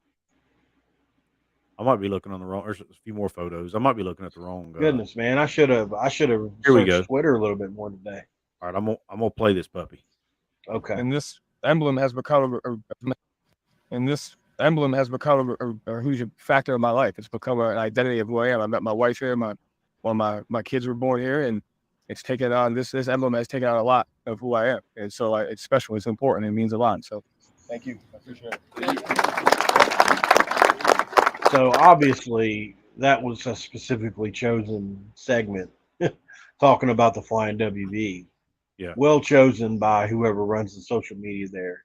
I might be looking on the wrong. There's a few more photos. I might be looking at the wrong. Goodness, man, I should have searched Twitter a little bit more today. All right, I'm gonna play this puppy. Okay. And this emblem has become a huge factor in my life. It's become an identity of who I am. I met my wife here. One of my kids were born here, and it's taken on this emblem has taken on a lot of who I am. And so it's special. It's important. It means a lot. So thank you. I appreciate it. So obviously that was a specifically chosen segment talking about the Flying WB. Yeah. Well chosen by whoever runs the social media there.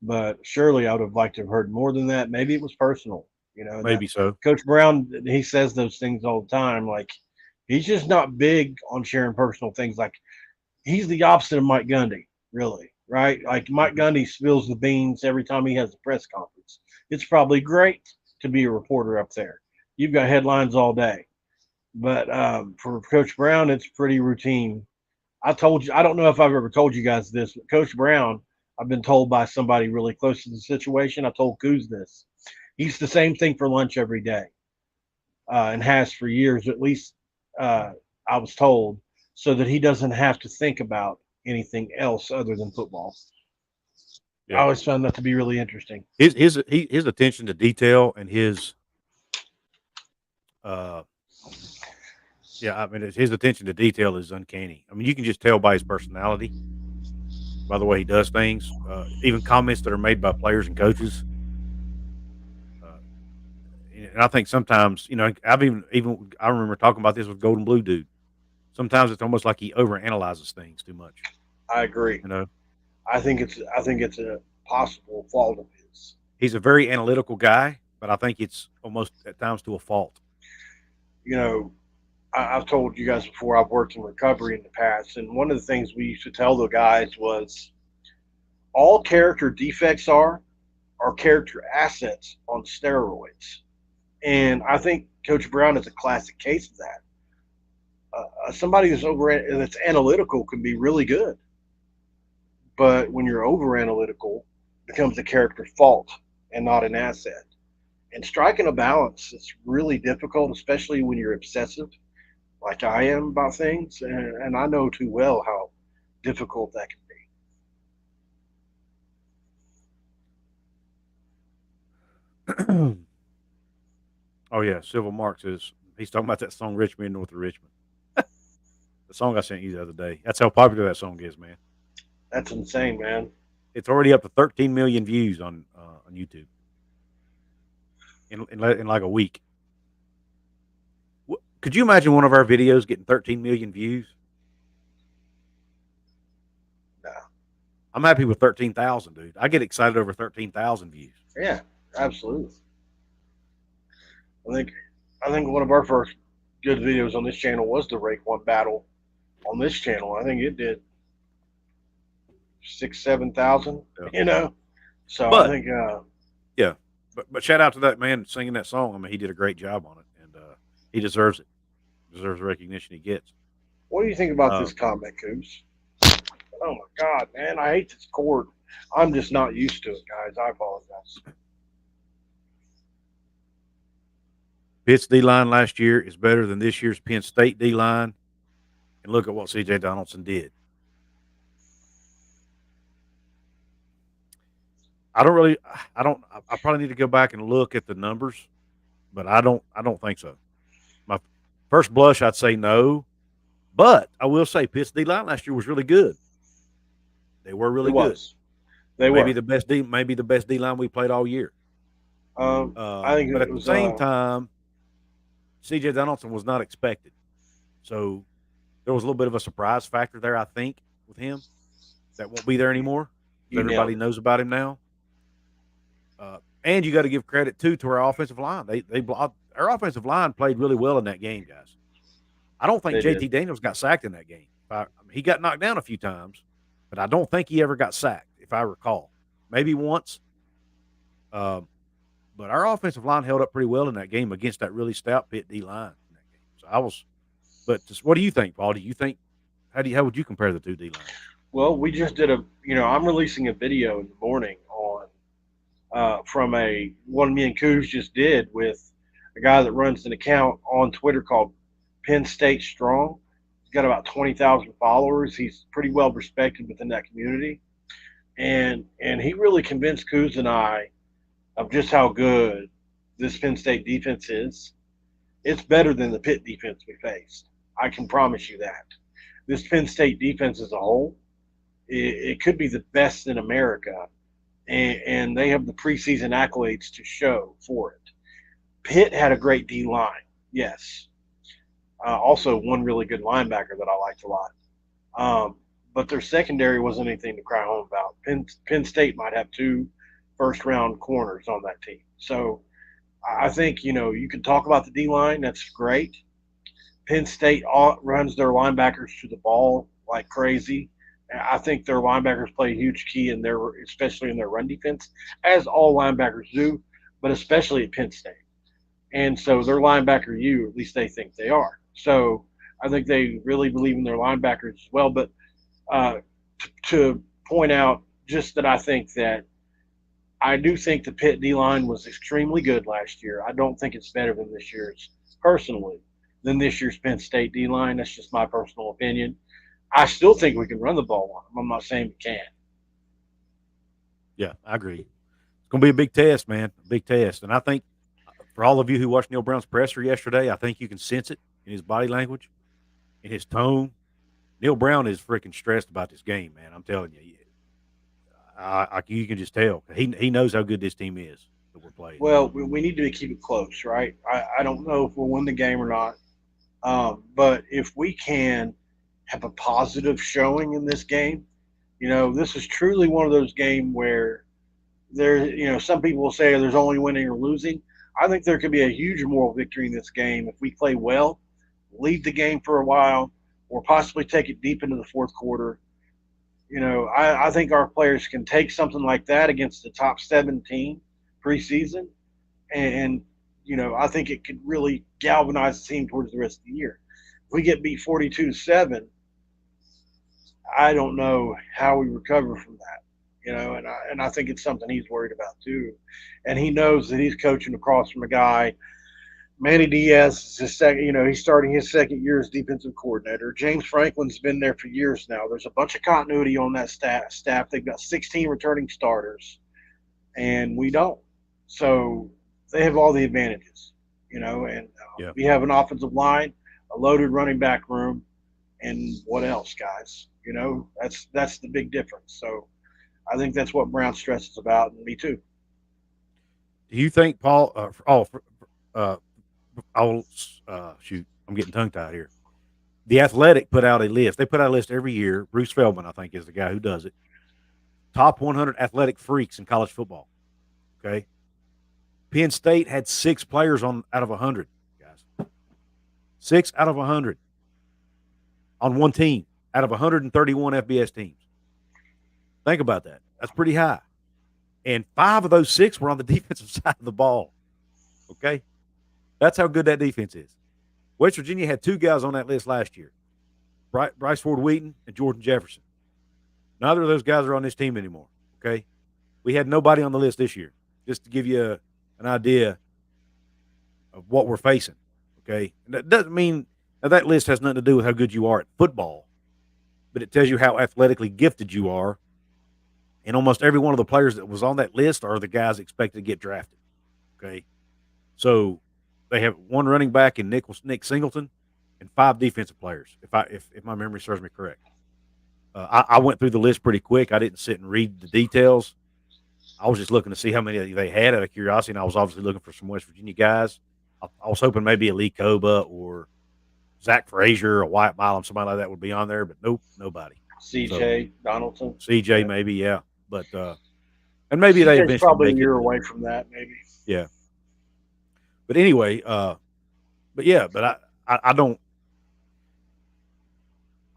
But surely I would have liked to have heard more than that. Maybe it was personal, Maybe so. Coach Brown, he says those things all the time. Like, he's just not big on sharing personal things. Like, he's the opposite of Mike Gundy, really, right? Like, Mike Gundy spills the beans every time he has a press conference. It's probably great to be a reporter up there. You've got headlines all day. But for Coach Brown, it's pretty routine. I told you, I don't know if I've ever told you guys this, but Coach Brown, I've been told by somebody really close to the situation. I told Couz this. He's the same thing for lunch every day, and has for years, at least I was told, so that he doesn't have to think about anything else other than football. Yeah. I always found that to be really interesting. His attention to detail and his I mean, his attention to detail is uncanny. I mean, you can just tell by his personality, by the way he does things, even comments that are made by players and coaches. And I think sometimes, I remember talking about this with Golden Blue Dude. Sometimes it's almost like he overanalyzes things too much. I agree. I think it's a possible fault of his. He's a very analytical guy, but I think it's almost at times to a fault. I've told you guys before, I've worked in recovery in the past, and one of the things we used to tell the guys was all character defects are character assets on steroids. And I think Coach Brown is a classic case of that. Somebody that's analytical can be really good, but when you're over analytical, it becomes a character fault and not an asset. And striking a balance is really difficult, especially when you're obsessive, like I am about things. And I know too well how difficult that can be. Oh yeah, Civil Mark says he's talking about that song "Richmond North of Richmond." The song I sent you the other day. That's how popular that song is, man. That's insane, man. It's already up to 13 million views on YouTube in like a week. Could you imagine one of our videos getting 13 million views? No. I'm happy with 13,000, dude. I get excited over 13,000 views. Yeah, absolutely. I think one of our first good videos on this channel was the RaeQuan Battle on this channel. I think it did 6,000-7,000. Yeah. So I think yeah. But shout out to that man singing that song. I mean, he did a great job on it, and he deserves it. Deserves the recognition he gets. What do you think about this comment, Couz? Oh my God, man! I hate this cord. I'm just not used to it, guys. I apologize. Pitt's D-line last year is better than this year's Penn State D-line, and look at what C.J. Donaldson did. I probably need to go back and look at the numbers, but I don't think so. My first blush, I'd say no, but I will say Pitt's D line last year was really good. They were really good. They maybe were. the best D line we played all year. I think But it at the was same time, C.J. Donaldson was not expected, so there was a little bit of a surprise factor there. I think with him that won't be there anymore. Everybody knows about him now. And you got to give credit too to our offensive line. Our offensive line played really well in that game, guys. I don't think JT Daniels got sacked in that game. He got knocked down a few times, but I don't think he ever got sacked, if I recall. Maybe once. But our offensive line held up pretty well in that game against that really stout Pitt D line in that game. So what do you think, Paul? Do you think how would you compare the two D lines? Well, we just did I'm releasing a video in the morning on from one me and Couz just did with a guy that runs an account on Twitter called Penn State Strong. He's got about 20,000 followers. He's pretty well respected within that community. And he really convinced Couz and I of just how good this Penn State defense is. It's better than the Pitt defense we faced. I can promise you that. This Penn State defense as a whole, it could be the best in America, and they have the preseason accolades to show for it. Pitt had a great D-line, yes. Also, one really good linebacker that I liked a lot. But their secondary wasn't anything to cry home about. Penn State might have 2 first-round corners on that team. So I think, you can talk about the D-line. That's great. Penn State runs their linebackers to the ball like crazy. I think their linebackers play a huge key especially in their run defense, as all linebackers do, but especially at Penn State. And so their linebacker at least they think they are. So I think they really believe in their linebackers as well. But to point out just that I do think the Pitt D-line was extremely good last year. I don't think it's better than this year's, personally, than this year's Penn State D-line. That's just my personal opinion. I still think we can run the ball on them. I'm not saying we can't. Yeah, I agree. It's going to be a big test, man, a big test. And I think for all of you who watched Neal Brown's presser yesterday, I think you can sense it in his body language, in his tone. Neal Brown is freaking stressed about this game, man. I'm telling you. You can just tell. He knows how good this team is that we're playing. Well, we need to keep it close, right? I don't know if we'll win the game or not. But if we can have a positive showing in this game, this is truly one of those games where some people will say there's only winning or losing. I think there could be a huge moral victory in this game if we play well, lead the game for a while, or possibly take it deep into the fourth quarter. I think our players can take something like that against the top 17 preseason, and I think it could really galvanize the team towards the rest of the year. If we get beat 42-7, I don't know how we recover from that, and I think it's something he's worried about too, and he knows that he's coaching across from a guy. Manny Diaz is his second, he's starting his second year as defensive coordinator. James Franklin's been there for years now. There's a bunch of continuity on that staff. They've got 16 returning starters, and we don't. So they have all the advantages, and we have an offensive line, a loaded running back room, and what else, guys? That's the big difference. So I think that's what Brown stresses about, and me too. Do you think, Paul, shoot, I'm getting tongue-tied here. The Athletic put out a list. They put out a list every year. Bruce Feldman, I think, is the guy who does it. Top 100 athletic freaks in college football. Okay? Penn State had 6 players out of 100, guys. 6 out of 100 on one team out of 131 FBS teams. Think about that. That's pretty high. And 5 of those 6 were on the defensive side of the ball. Okay? That's how good that defense is. West Virginia had 2 guys on that list last year, Bryce Ford Wheaton and Jordan Jefferson. Neither of those guys are on this team anymore, okay? We had nobody on the list this year, just to give you an idea of what we're facing, okay? And that doesn't mean that list has nothing to do with how good you are at football, but it tells you how athletically gifted you are And almost every one of the players that was on that list are the guys expected to get drafted. Okay. So they have one running back in Nick Singleton and 5 defensive players, if my memory serves me correct. I went through the list pretty quick. I didn't sit and read the details. I was just looking to see how many they had out of curiosity, and I was obviously looking for some West Virginia guys. I was hoping maybe a Lee Coba or Zach Frazier or Wyatt Milam, somebody like that would be on there, but nope, nobody. CJ Donaldson. CJ, maybe, yeah. But and maybe they CJ's eventually probably a make year it. away from that, maybe. Yeah. But anyway, but yeah, but I don't.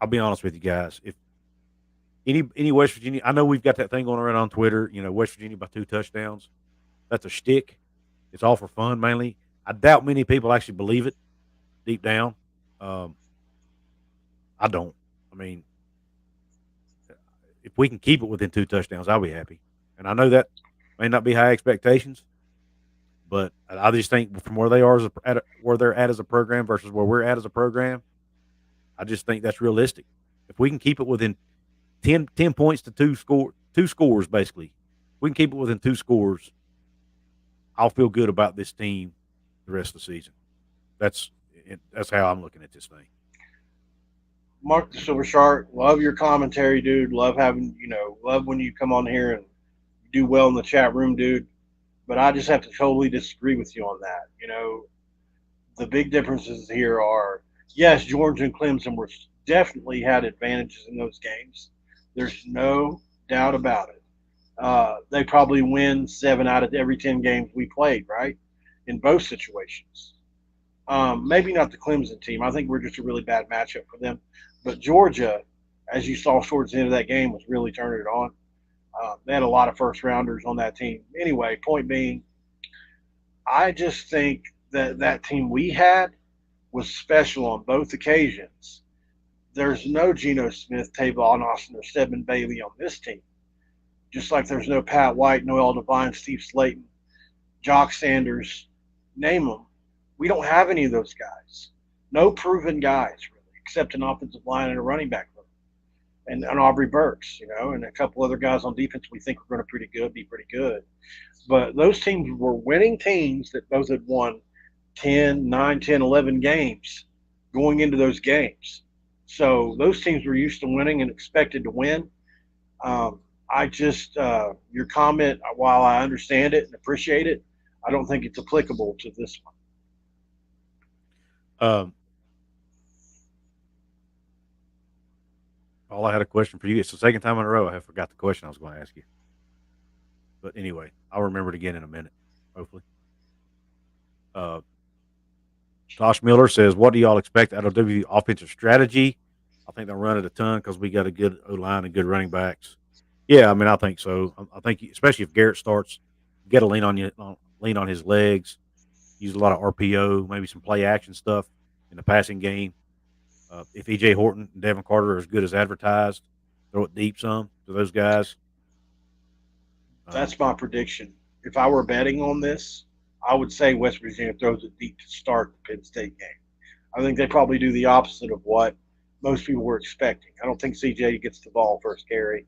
I'll be honest with you guys. If any West Virginia, I know we've got that thing going around on Twitter. West Virginia by 2 touchdowns. That's a shtick. It's all for fun mainly. I doubt many people actually believe it deep down. I don't. I mean, if we can keep it within 2 touchdowns, I'll be happy. And I know that may not be high expectations, but I just think from where they are where they're at as a program versus where we're at as a program, I just think that's realistic. If we can keep it within 10 points to 2 scores, basically, if we can keep it within 2 scores, I'll feel good about this team the rest of the season. That's how I'm looking at this thing. Mark the Silver Shark, love your commentary, dude. Love having, love when you come on here and do well in the chat room, dude. But I just have to totally disagree with you on that. The big differences here are, yes, Georgia and Clemson definitely had advantages in those games. There's no doubt about it. They probably win 7 out of every 10 games we played, right? In both situations. Maybe not the Clemson team. I think we're just a really bad matchup for them. But Georgia, as you saw towards the end of that game, was really turning it on. They had a lot of first-rounders on that team. Anyway, point being, I just think that team we had was special on both occasions. There's no Geno Smith, Tavon Austin, or Stedman Bailey on this team. Just like there's no Pat White, Noel Devine, Steve Slayton, Jock Sanders, name them. We don't have any of those guys. No proven guys, really, except an offensive line and a running back room. And Aubrey Burks, and a couple other guys on defense we think are going to be pretty good. But those teams were winning teams that both had won 9, 10, 11 games going into those games. So those teams were used to winning and expected to win. Your comment, while I understand it and appreciate it, I don't think it's applicable to this one. Paul, I had a question for you. It's the second time in a row I have forgot the question I was going to ask you. But anyway, I'll remember it again in a minute, hopefully. Tosh Miller says, what do y'all expect out of W offensive strategy? I think they'll run it a ton because we got a good O-line and good running backs. Yeah, I mean, I think so. I think, especially if Garrett starts, you got to lean on his legs, use a lot of RPO, maybe some play action stuff in the passing game. If E.J. Horton and Devin Carter are as good as advertised, throw it deep some to those guys. That's my prediction. If I were betting on this, I would say West Virginia throws it deep to start the Penn State game. I think they probably do the opposite of what most people were expecting. I don't think CJ gets the ball first carry.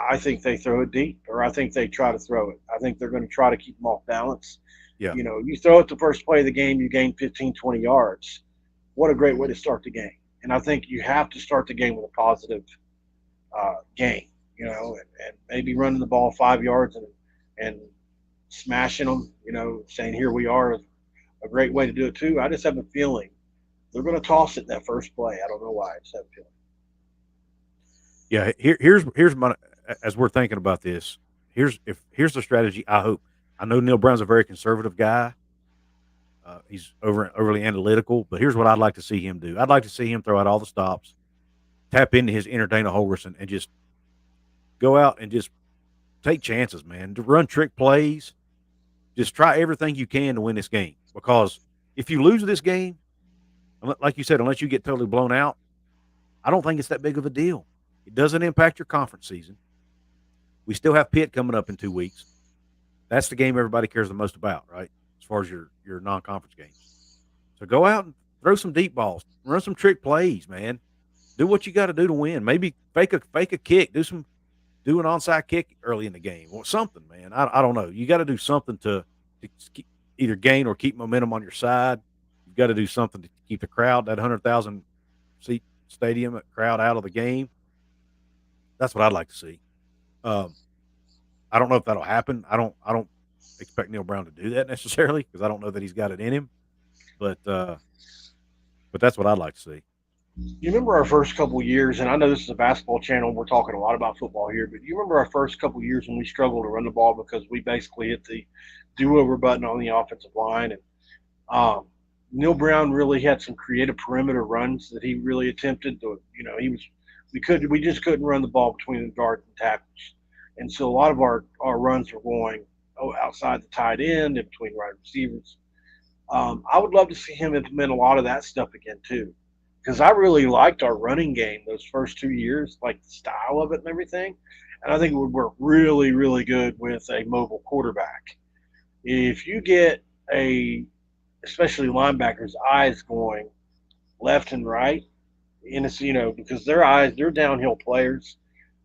I think they throw it deep, or I think they try to throw it. I think they're going to try to keep them off balance. Yeah. You throw it the first play of the game, you gain 15, 20 yards. What a great way to start the game. And I think you have to start the game with a positive game, and maybe running the ball 5 yards and smashing them, saying here we are is a great way to do it too. I just have a feeling they're going to toss it that first play. I don't know why. I just have a feeling. Yeah, here's my, as we're thinking about this, here's the strategy I hope. I know Neal Brown's a very conservative guy. He's overly analytical, but here's what I'd like to see him do. I'd like to see him throw out all the stops, tap into his inner Dana Holgorsen, and just go out and just take chances, man. To run trick plays, just try everything you can to win this game. Because if you lose this game, like you said, unless you get totally blown out, I don't think it's that big of a deal. It doesn't impact your conference season. We still have Pitt coming up in 2 weeks. That's the game everybody cares the most about, right? As far as your non-conference games. So go out and throw some deep balls. Run some trick plays, man. Do what you got to do to win. Maybe fake a kick. Do some do an onside kick early in the game or something, man. I don't know. You got to do something to either gain or keep momentum on your side. You've got to do something to keep the crowd, that 100,000 seat stadium crowd, out of the game. That's what I'd like to see. I don't know if that'll happen. I don't expect Neal Brown to do that necessarily because I don't know that he's got it in him. But that's what I'd like to see. You remember our first couple of years, and I know this is a basketball channel, we're talking a lot about football here, but you remember our first couple of years when we struggled to run the ball because we basically hit the do-over button on the offensive line, and Neal Brown really had some creative perimeter runs that he really attempted to, we just couldn't run the ball between the guards and tackles. And so a lot of our runs were going outside the tight end and between wide receivers. I would love to see him implement a lot of that stuff again too. Because I really liked our running game those first 2 years, like the style of it and everything. And I think it would work really, really good with a mobile quarterback. If you get especially linebackers' eyes going left and right, and it's, because they're downhill players.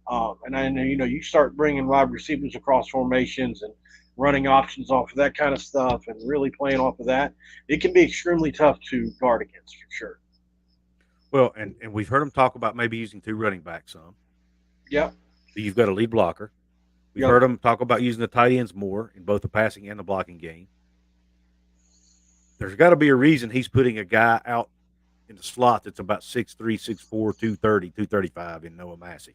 And I know, you start bringing wide receivers across formations and running options off of that kind of stuff and really playing off of that, it can be extremely tough to guard against for sure. Well, and we've heard him talk about maybe using 2 running backs some. Yep. So you've got a lead blocker. We've heard him talk about using the tight ends more in both the passing and the blocking game. There's got to be a reason he's putting a guy out in the slot that's about 6'3", 6'4", 230, 235 in Noah Massey.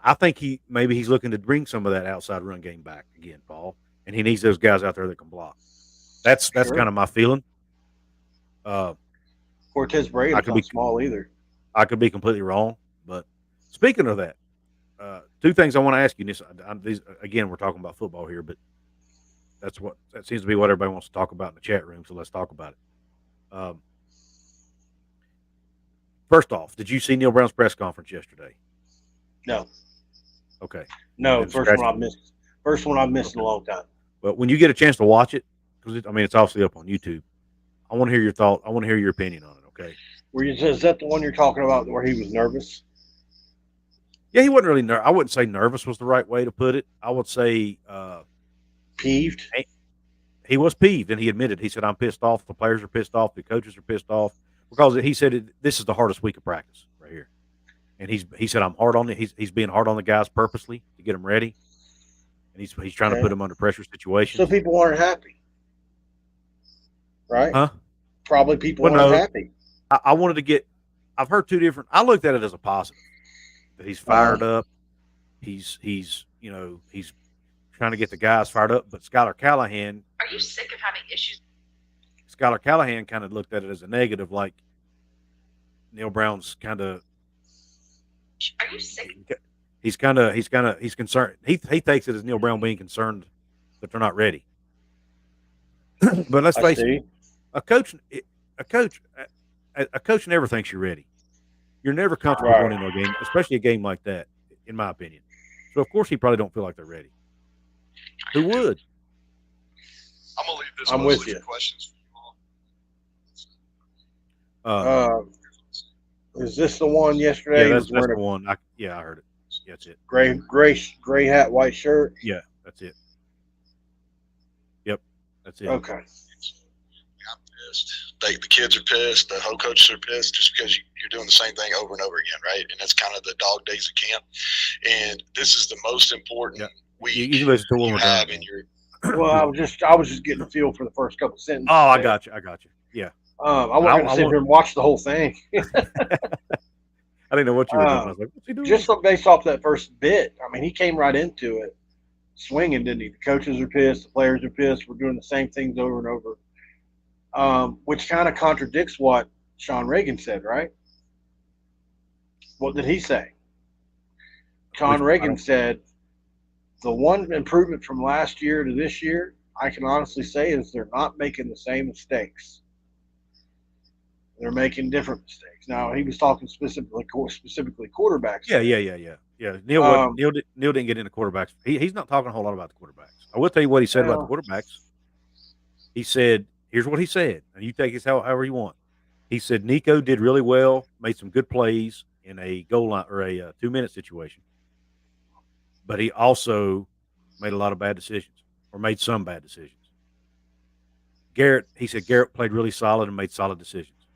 I think he's looking to bring some of that outside run game back again, Paul, and he needs those guys out there that can block. That's kind of my feeling. Cortez Braden's not small either. I could be completely wrong, but speaking of that, 2 things I want to ask you. Again, we're talking about football here, but that seems to be what everybody wants to talk about in the chat room. So let's talk about it. First off, did you see Neal Brown's press conference yesterday? No. Okay. No, first one I've missed. First one I've missed in a long time. Well, when you get a chance to watch it, because it's obviously up on YouTube, I want to hear your thought. I want to hear your opinion on it. Okay. Is that the one you're talking about where he was nervous? Yeah, he wasn't really nervous. I wouldn't say nervous was the right way to put it. I would say peeved. He was peeved, and he admitted. He said, "I'm pissed off. The players are pissed off. The coaches are pissed off because he said this is the hardest week of practice right here." And he said, "I'm hard on it. He's being hard on the guys purposely to get them ready, and he's trying to put them under pressure situations." So people aren't happy, right? Huh? Probably people aren't happy. I wanted to get. I've heard 2 different. I looked at it as a positive. That he's fired up. He's trying to get the guys fired up. But Skylar Callahan. Are you sick of having issues? Skylar Callahan kind of looked at it as a negative, like Neal Brown's kind of. Are you sick? He's concerned. He takes it as Neal Brown being concerned that they're not ready. But let's face it, a coach never thinks you're ready. You're never comfortable going into a game, especially a game like that, in my opinion. So of course he probably don't feel like they're ready. Who would? I'm gonna leave this. I'm with you. Questions for you all. Is this the one yesterday? Yeah, that's the one. I heard it. Yeah, that's it. Gray hat, white shirt. Yeah, that's it. Yep, that's it. Okay. I'm pissed. The kids are pissed. The whole coaches are pissed just because you're doing the same thing over and over again, right? And that's kind of the dog days of camp. And this is the most important week you have in your. Well, I was just getting a feel for the first couple sentences. Oh, I got you. Yeah. I wasn't going to sit here and watch the whole thing. I didn't know what you were doing. I was like, what's he doing? Just based off that first bit, I mean, he came right into it swinging, didn't he? The coaches are pissed. The players are pissed. We're doing the same things over and over, which kind of contradicts what Sean Reagan said, right? What did he say? Sean Reagan said, the one improvement from last year to this year, I can honestly say, is they're not making the same mistakes. They're making different mistakes. Now, he was talking specifically quarterbacks. Yeah. Neal didn't get into quarterbacks. He's not talking a whole lot about the quarterbacks. I will tell you what he said about the quarterbacks. He said, here's what he said, and you take this however you want. He said Nico did really well, made some good plays in a goal line or a 2-minute situation. but he also made a lot of bad decisions or made some bad decisions. He said Garrett played really solid and made solid decisions.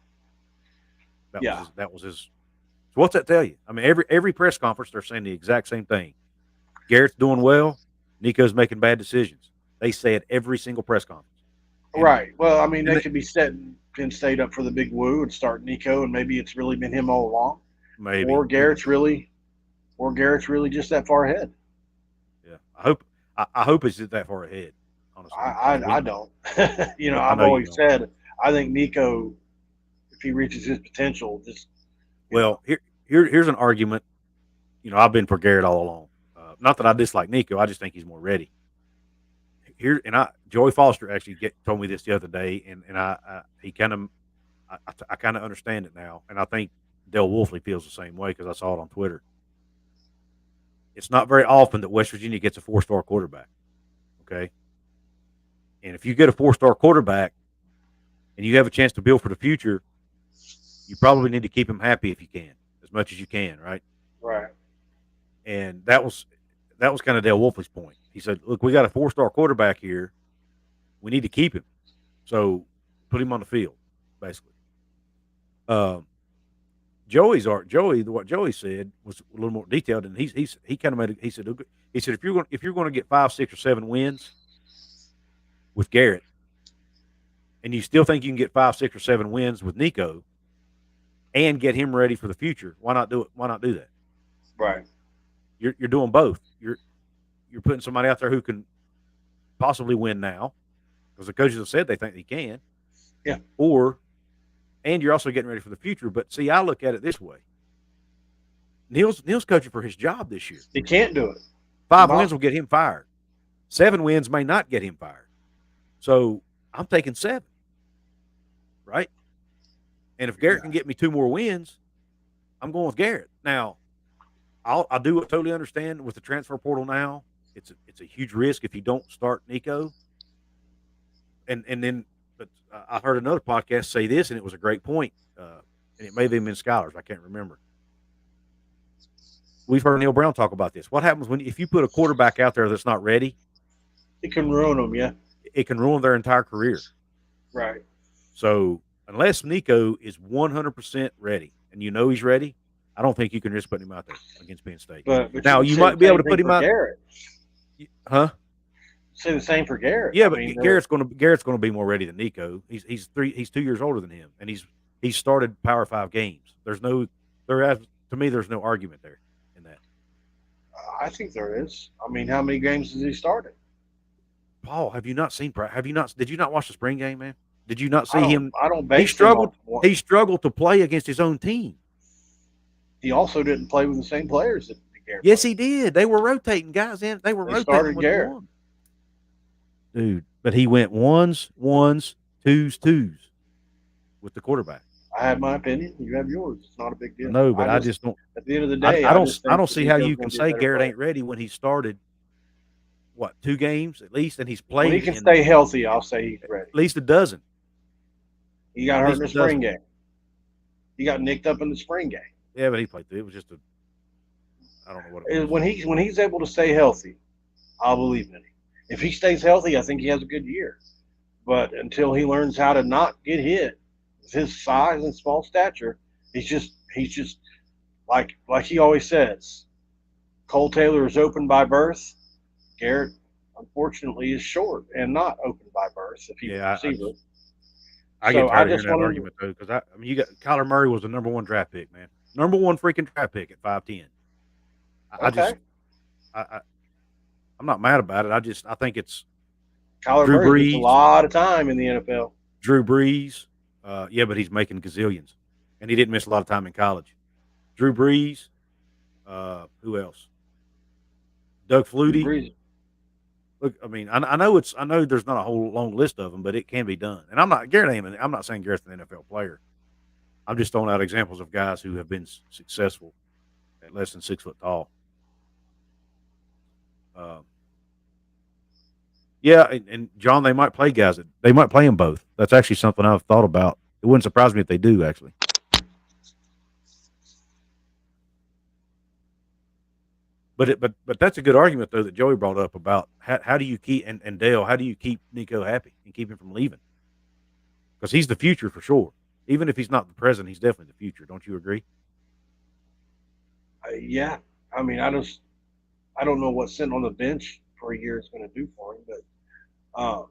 That was his. So what's that tell you? I mean, every press conference they're saying the exact same thing. Garrett's doing well. Nico's making bad decisions. They say it every single press conference. And, right. Well, I mean, they could be setting Penn State up for the big woo and start Nico, and maybe it's really been him all along. Maybe. Or Garrett's really just that far ahead. Yeah, I hope it's that far ahead. Honestly, I don't. I've always said I think Nico, if he reaches his potential, here's an argument. I've been for Garrett all along. Not that I dislike Nico, I just think he's more ready. Joey Foster actually told me this the other day, and I kind of understand it now, and I think Del Wolfley feels the same way because I saw it on Twitter. It's not very often that West Virginia gets a 4-star quarterback. Okay. And if you get a 4-star quarterback and you have a chance to build for the future, you probably need to keep him happy if you can, as much as you can, right? Right. And that was kind of Dale Wolfley's point. He said, look, we got a 4-star quarterback here. We need to keep him. So put him on the field, basically. What Joey said was a little more detailed, and he kind of made it. He said if you're going to get 5, 6, or 7 wins with Garrett, and you still think you can get 5, 6, or 7 wins with Nico, and get him ready for the future, why not do it? Why not do that? Right. You're doing both. You're putting somebody out there who can possibly win now, because the coaches have said they think they can. Yeah. And you're also getting ready for the future. But see, I look at it this way. Neal's coaching for his job this year. He can't do it. 5 wins will get him fired. 7 wins may not get him fired. So I'm taking 7. Right? And if Garrett can get me 2 more wins, I'm going with Garrett. Now, I do totally understand with the transfer portal now, it's a huge risk if you don't start Nico. But I heard another podcast say this, and it was a great point. And it may have been Scholars. I can't remember. We've heard Neal Brown talk about this. What happens if you put a quarterback out there that's not ready? It can ruin them, yeah. It can ruin their entire career. Right. So unless Nico is 100% ready, and he's ready, I don't think you can risk putting him out there against Penn State. But now you might be able to put him out. Garrett. Huh? Say the same for Garrett. Yeah, but Garrett's going to be more ready than Nico. He's 2 years older than him, and he's started Power 5 games. There's no argument there in that. I think there is. I mean, how many games has he started? Paul, did you not watch the spring game, man? Did you not see him? I don't base he struggled. He struggled to play against his own team. He also didn't play with the same players that Garrett. Yes, he did. They were rotating guys in. They rotating started Garrett. Dude, but he went ones, twos with the quarterback. I have my opinion. You have yours. It's not a big deal. No, but I just don't. At the end of the day, I don't see how you can say Garrett ain't ready when he started. What, 2 games at least, and he's played. When he can stay healthy, I'll say he's ready. At least a dozen. He got hurt in the spring game. He got nicked up in the spring game. Yeah, but he played through. It was just I don't know what it was. When he's able to stay healthy, I'll believe in him. If he stays healthy, I think he has a good year. But until he learns how to not get hit with his size and small stature, he's just like he always says, Cole Taylor is open by birth. Garrett, unfortunately, is short and not open by birth. If he's a receiver. I get tired of hearing that argument though, because you got Kyler Murray was the number 1 draft pick, man. Number 1 freaking draft pick at 5'10". I'm not mad about it. I think it's Kyler Murray gets a lot of time in the NFL. Drew Brees, yeah, but he's making gazillions, and he didn't miss a lot of time in college. Drew Brees, who else? Doug Flutie. Look, I mean, I know there's not a whole long list of them, but it can be done. And I'm not saying Garrett's an NFL player. I'm just throwing out examples of guys who have been successful at less than 6 foot tall. Yeah, and John, they might play guys they might play them both. That's actually something I've thought about. It wouldn't surprise me if they do, actually. But that's a good argument though that Joey brought up about how do you keep and Dale, how do you keep Nico happy and keep him from leaving? Because he's the future for sure. Even if he's not the present, he's definitely the future. Don't you agree? Yeah. I mean, I don't know what sitting on the bench for a year is going to do for him, but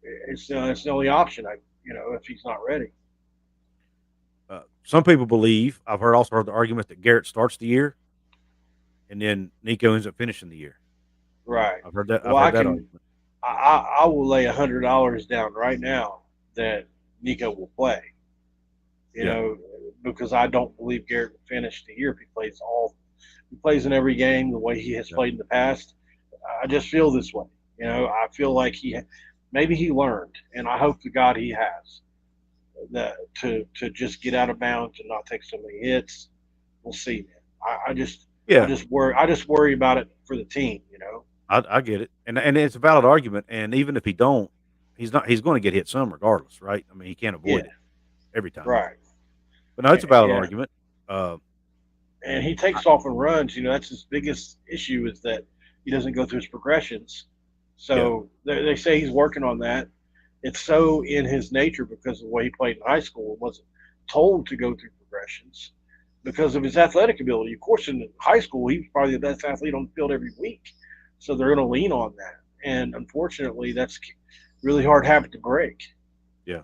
it's the only option. If he's not ready. Some people believe, I've also heard the argument that Garrett starts the year and then Nico ends up finishing the year. Right. I've heard that. Well, I've heard that argument. I will lay $100 down right now that Nico will play. Because I don't believe Garrett will finish the year if he plays in every game the way he has played in the past. I just feel this way. I feel like maybe he learned, and I hope to God he has, that to just get out of bounds and not take so many hits. We'll see, man. I just worry about it for the team. I get it, and it's a valid argument. And even if he don't, he's going to get hit some regardless, right? I mean, he can't avoid it every time, right? But no, it's a valid argument. And he takes off and runs. That's his biggest issue is that he doesn't go through his progressions. So they say he's working on that. It's so in his nature because of the way he played in high school and wasn't told to go through progressions because of his athletic ability. Of course, in high school, he was probably the best athlete on the field every week. So they're going to lean on that. And unfortunately, that's really hard habit to break. Yeah.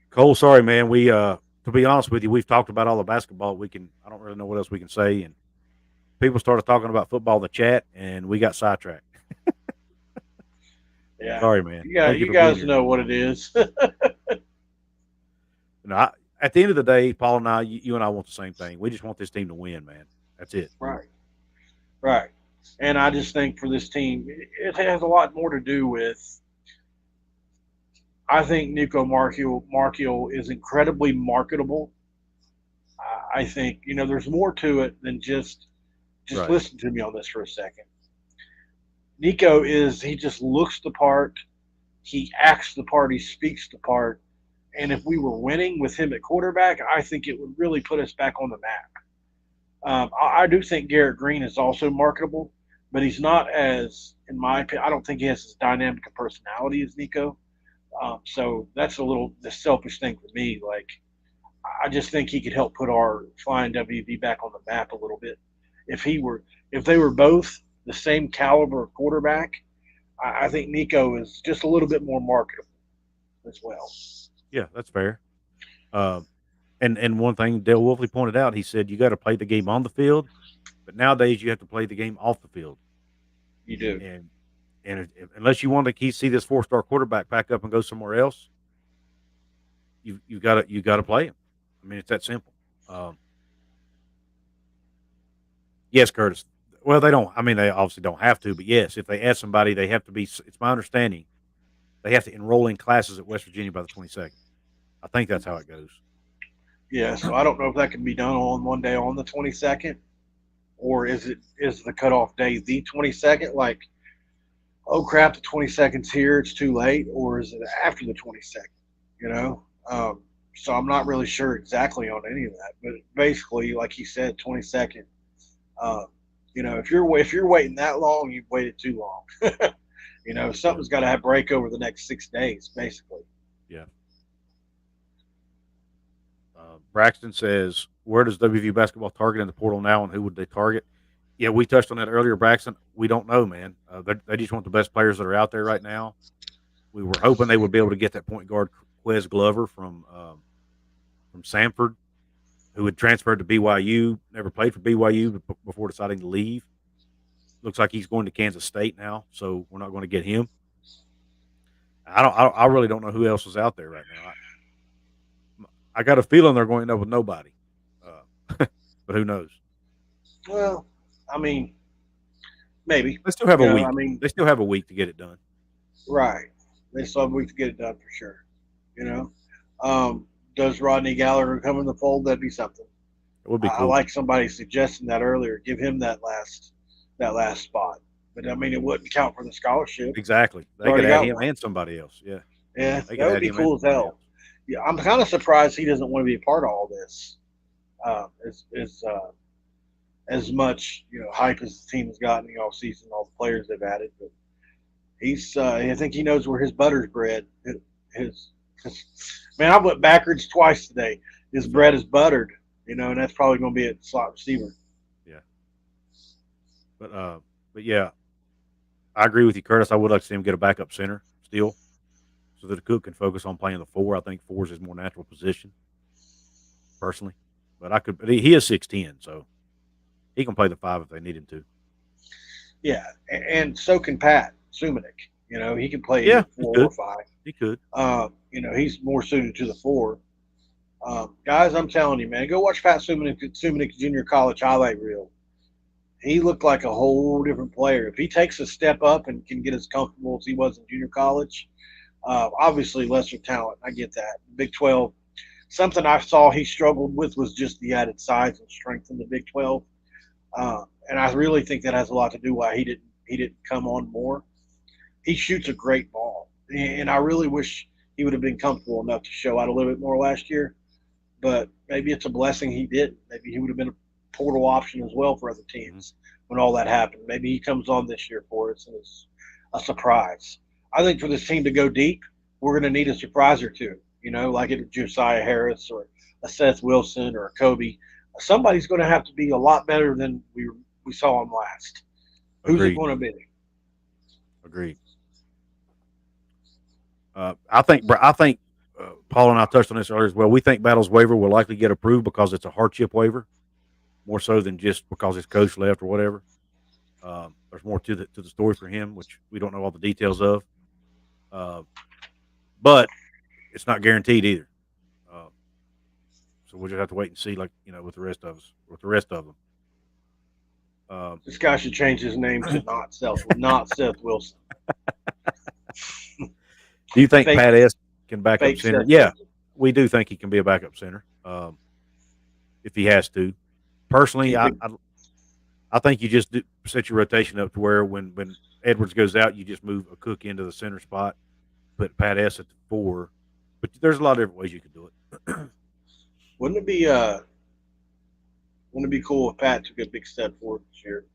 Cole, sorry, man. We, to be honest with you, we've talked about all the basketball. I don't really know what else we can say. And people started talking about football in the chat, and we got sidetracked. Yeah. Sorry, man. Yeah, you guys know what it is. At the end of the day, Paul and I, you and I want the same thing. We just want this team to win, man. That's it. Right. And I just think for this team, it has a lot more to do with, I think Nico Marchiol is incredibly marketable. I think, there's more to it than just right. Listen to me on this for a second. Nico he just looks the part. He acts the part. He speaks the part. And if we were winning with him at quarterback, I think it would really put us back on the map. I do think Garrett Green is also marketable, but he's not as, in my opinion, I don't think he has as dynamic a personality as Nico. So that's the selfish thing for me. Like, I just think he could help put our Flying WV back on the map a little bit. If they were both the same caliber of quarterback, I think Nico is just a little bit more marketable as well. Yeah, that's fair. And one thing Dale Wolfley pointed out, he said you got to play the game on the field, but nowadays you have to play the game off the field. You do. And unless you want to see this 4-star quarterback pack up and go somewhere else, you got to play him. I mean, it's that simple. Yes, Curtis. Well, they don't. I mean, they obviously don't have to, but yes, if they add somebody, they have to be. It's my understanding they have to enroll in classes at West Virginia by the 22nd. I think that's how it goes. Yeah, so I don't know if that can be done on one day on the 22nd, or is the cutoff day the 22nd? Like, oh crap, the 22nd's here, it's too late, or is it after the 22nd? So I'm not really sure exactly on any of that, but basically, like he said, 22nd. If you're waiting that long, you've waited too long. Something's got to have break over the next 6 days, basically. Yeah. Braxton says, where does WVU basketball target in the portal now, and who would they target? Yeah, we touched on that earlier, Braxton. We don't know, man. They just want the best players that are out there right now. We were hoping they would be able to get that point guard, Quez Glover, from Samford, who had transferred to BYU, never played for BYU before deciding to leave. Looks like he's going to Kansas State now, so we're not going to get him. I really don't know who else is out there right now. I got a feeling they're going to end up with nobody, but who knows? Well, I mean, maybe they still have a week. They still have a week to get it done. Right, they still have a week to get it done for sure. Does Rodney Gallagher come in the fold? That'd be something. It would be cool. I like somebody suggesting that earlier. Give him that last spot. But I mean, it wouldn't count for the scholarship. Exactly. They could add him and somebody else. Yeah. Yeah, that would be cool as hell. Yeah, I'm as much hype as the team has gotten in the offseason, all the players they've added. But he's I think he knows where his butter's bred. His man, I went backwards twice today. His bread is buttered, and that's probably going to be a slot receiver. Yeah. But yeah, I agree with you, Curtis. I would like to see him get a backup center still, so that Cook can focus on playing the 4. I think 4 is his more natural position, personally. But he is 6'10", so he can play the 5 if they need him to. Yeah, and so can Pat Sumanik. He can play 4 or 5. He could. He's more suited to the 4. Guys, I'm telling you, man, go watch Pat Sumanik Junior College highlight reel. He looked like a whole different player. If he takes a step up and can get as comfortable as he was in junior college, obviously lesser talent. I get that. Big 12, something I saw he struggled with was just the added size and strength in the Big 12. And I really think that has a lot to do why he didn't come on more. He shoots a great ball, and I really wish he would have been comfortable enough to show out a little bit more last year. But maybe it's a blessing he didn't. Maybe he would have been a portal option as well for other teams when all that happened. Maybe he comes on this year for us and it's a surprise. I think for this team to go deep, we're going to need a surprise or two. Like a Josiah Harris or a Seth Wilson or a Kobe. Somebody's going to have to be a lot better than we saw him last. Agreed. Who's it going to be? Agreed. I think Paul and I touched on this earlier as well. We think Battle's waiver will likely get approved because it's a hardship waiver, more so than just because his coach left or whatever. There's more to the story for him, which we don't know all the details of. But it's not guaranteed either. So we'll just have to wait and see, with the rest of them. This guy should change his name to not Seth Wilson. Do you think Pat S can back up center? Yeah, Wilson. we do think he can be a backup center if he has to. Personally, I think you just set your rotation up to where when Edwards goes out, you just move a Cook into the center spot, put Pat S at the 4. But there's a lot of different ways you could do it. Wouldn't it be cool if Pat took a big step forward this year?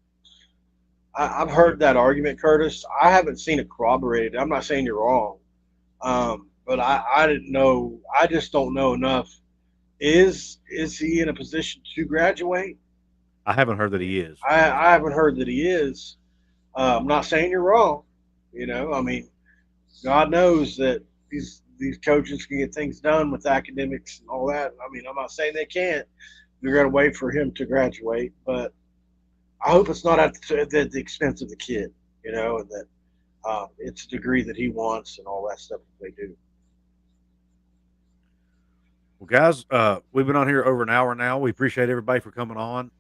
I've heard that argument, Curtis. I haven't seen it corroborated. I'm not saying you're wrong, but I didn't know. I just don't know enough. Is he in a position to graduate? I haven't heard that he is. I haven't heard that he is. I'm not saying you're wrong. I mean, God knows that these coaches can get things done with academics and all that. I mean, I'm not saying they can't. They're going to wait for him to graduate, but I hope it's not at the expense of the kid, and that it's a degree that he wants and all that stuff that they do. Well, guys, we've been on here over an hour now. We appreciate everybody for coming on.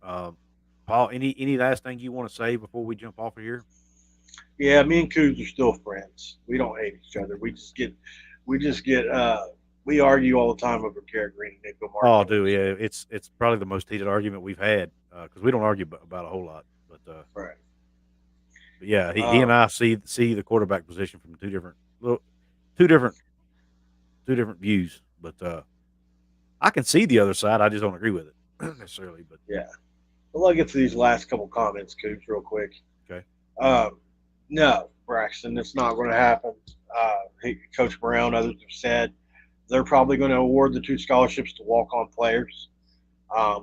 Paul, any last thing you want to say before we jump off of here? Yeah, me and Couz are still friends. We don't hate each other. We argue all the time over Garrett Green and Nico Martin. Oh, dude, yeah, it's probably the most heated argument we've had because we don't argue about a whole lot. But right. But yeah, he and I see the quarterback position from two different views. But I can see the other side. I just don't agree with it necessarily. But yeah, well, I'll get to these last couple comments, Couz, real quick. Okay. No, Braxton, it's not going to happen. Coach Brown, others have said they're probably going to award the 2 scholarships to walk-on players,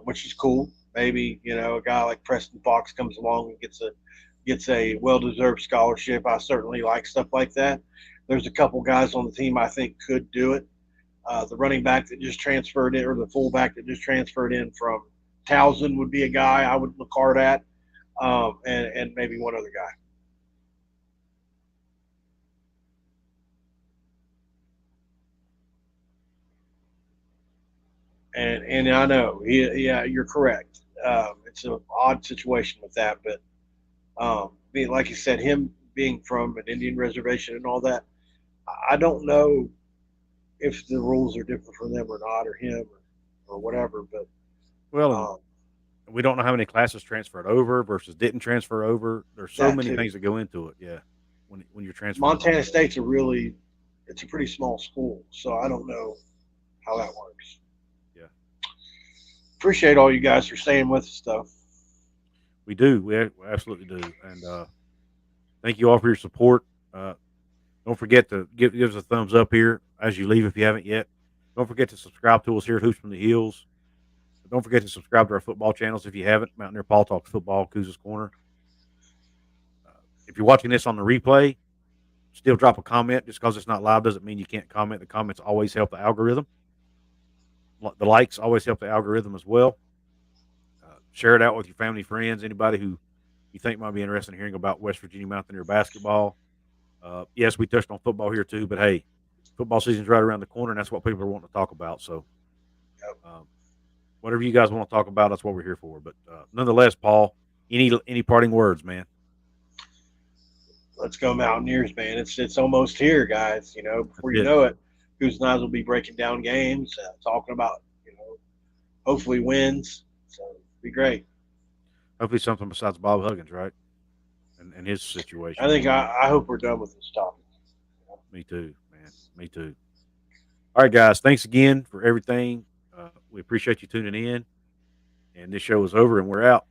which is cool. Maybe a guy like Preston Fox comes along and gets a well-deserved scholarship. I certainly like stuff like that. There's a couple guys on the team I think could do it. The running back that just transferred in, or the fullback that just transferred in from Towson would be a guy I would look hard at, and maybe one other guy. And I know, yeah, you're correct. It's an odd situation with that, but like you said, him being from an Indian reservation and all that, I don't know if the rules are different for them or not, or him or whatever. But we don't know how many classes transferred over versus didn't transfer over. There's so many too. things that go into it. Yeah, when you're transferring. Montana State's it's a pretty small school, so I don't know how that works. Yeah. Appreciate all you guys for staying with us, though. We do. We absolutely do. And thank you all for your support. Don't forget to give us a thumbs up here as you leave if you haven't yet. Don't forget to subscribe to us here at Hoops from the Hills. Don't forget to subscribe to our football channels if you haven't. Mountaineer Paul Talks Football, Couz's Corner. If you're watching this on the replay, still drop a comment. Just because it's not live doesn't mean you can't comment. The comments always help the algorithm. The likes always help the algorithm as well. Share it out with your family, friends, anybody who you think might be interested in hearing about West Virginia Mountaineer basketball. Yes, we touched on football here too, but hey, football season's right around the corner, and that's what people are wanting to talk about. So, whatever you guys want to talk about, that's what we're here for. But nonetheless, Paul, any parting words, man? Let's go Mountaineers, man. It's almost here, guys. You know, before That's you it. know it, Couz and I will be breaking down games, talking about, hopefully wins. So it'll be great. Hopefully, something besides Bob Huggins, right? And his situation. I hope we're done with this topic. Me too, man. Me too. All right, guys. Thanks again for everything. We appreciate you tuning in. And this show is over, and we're out.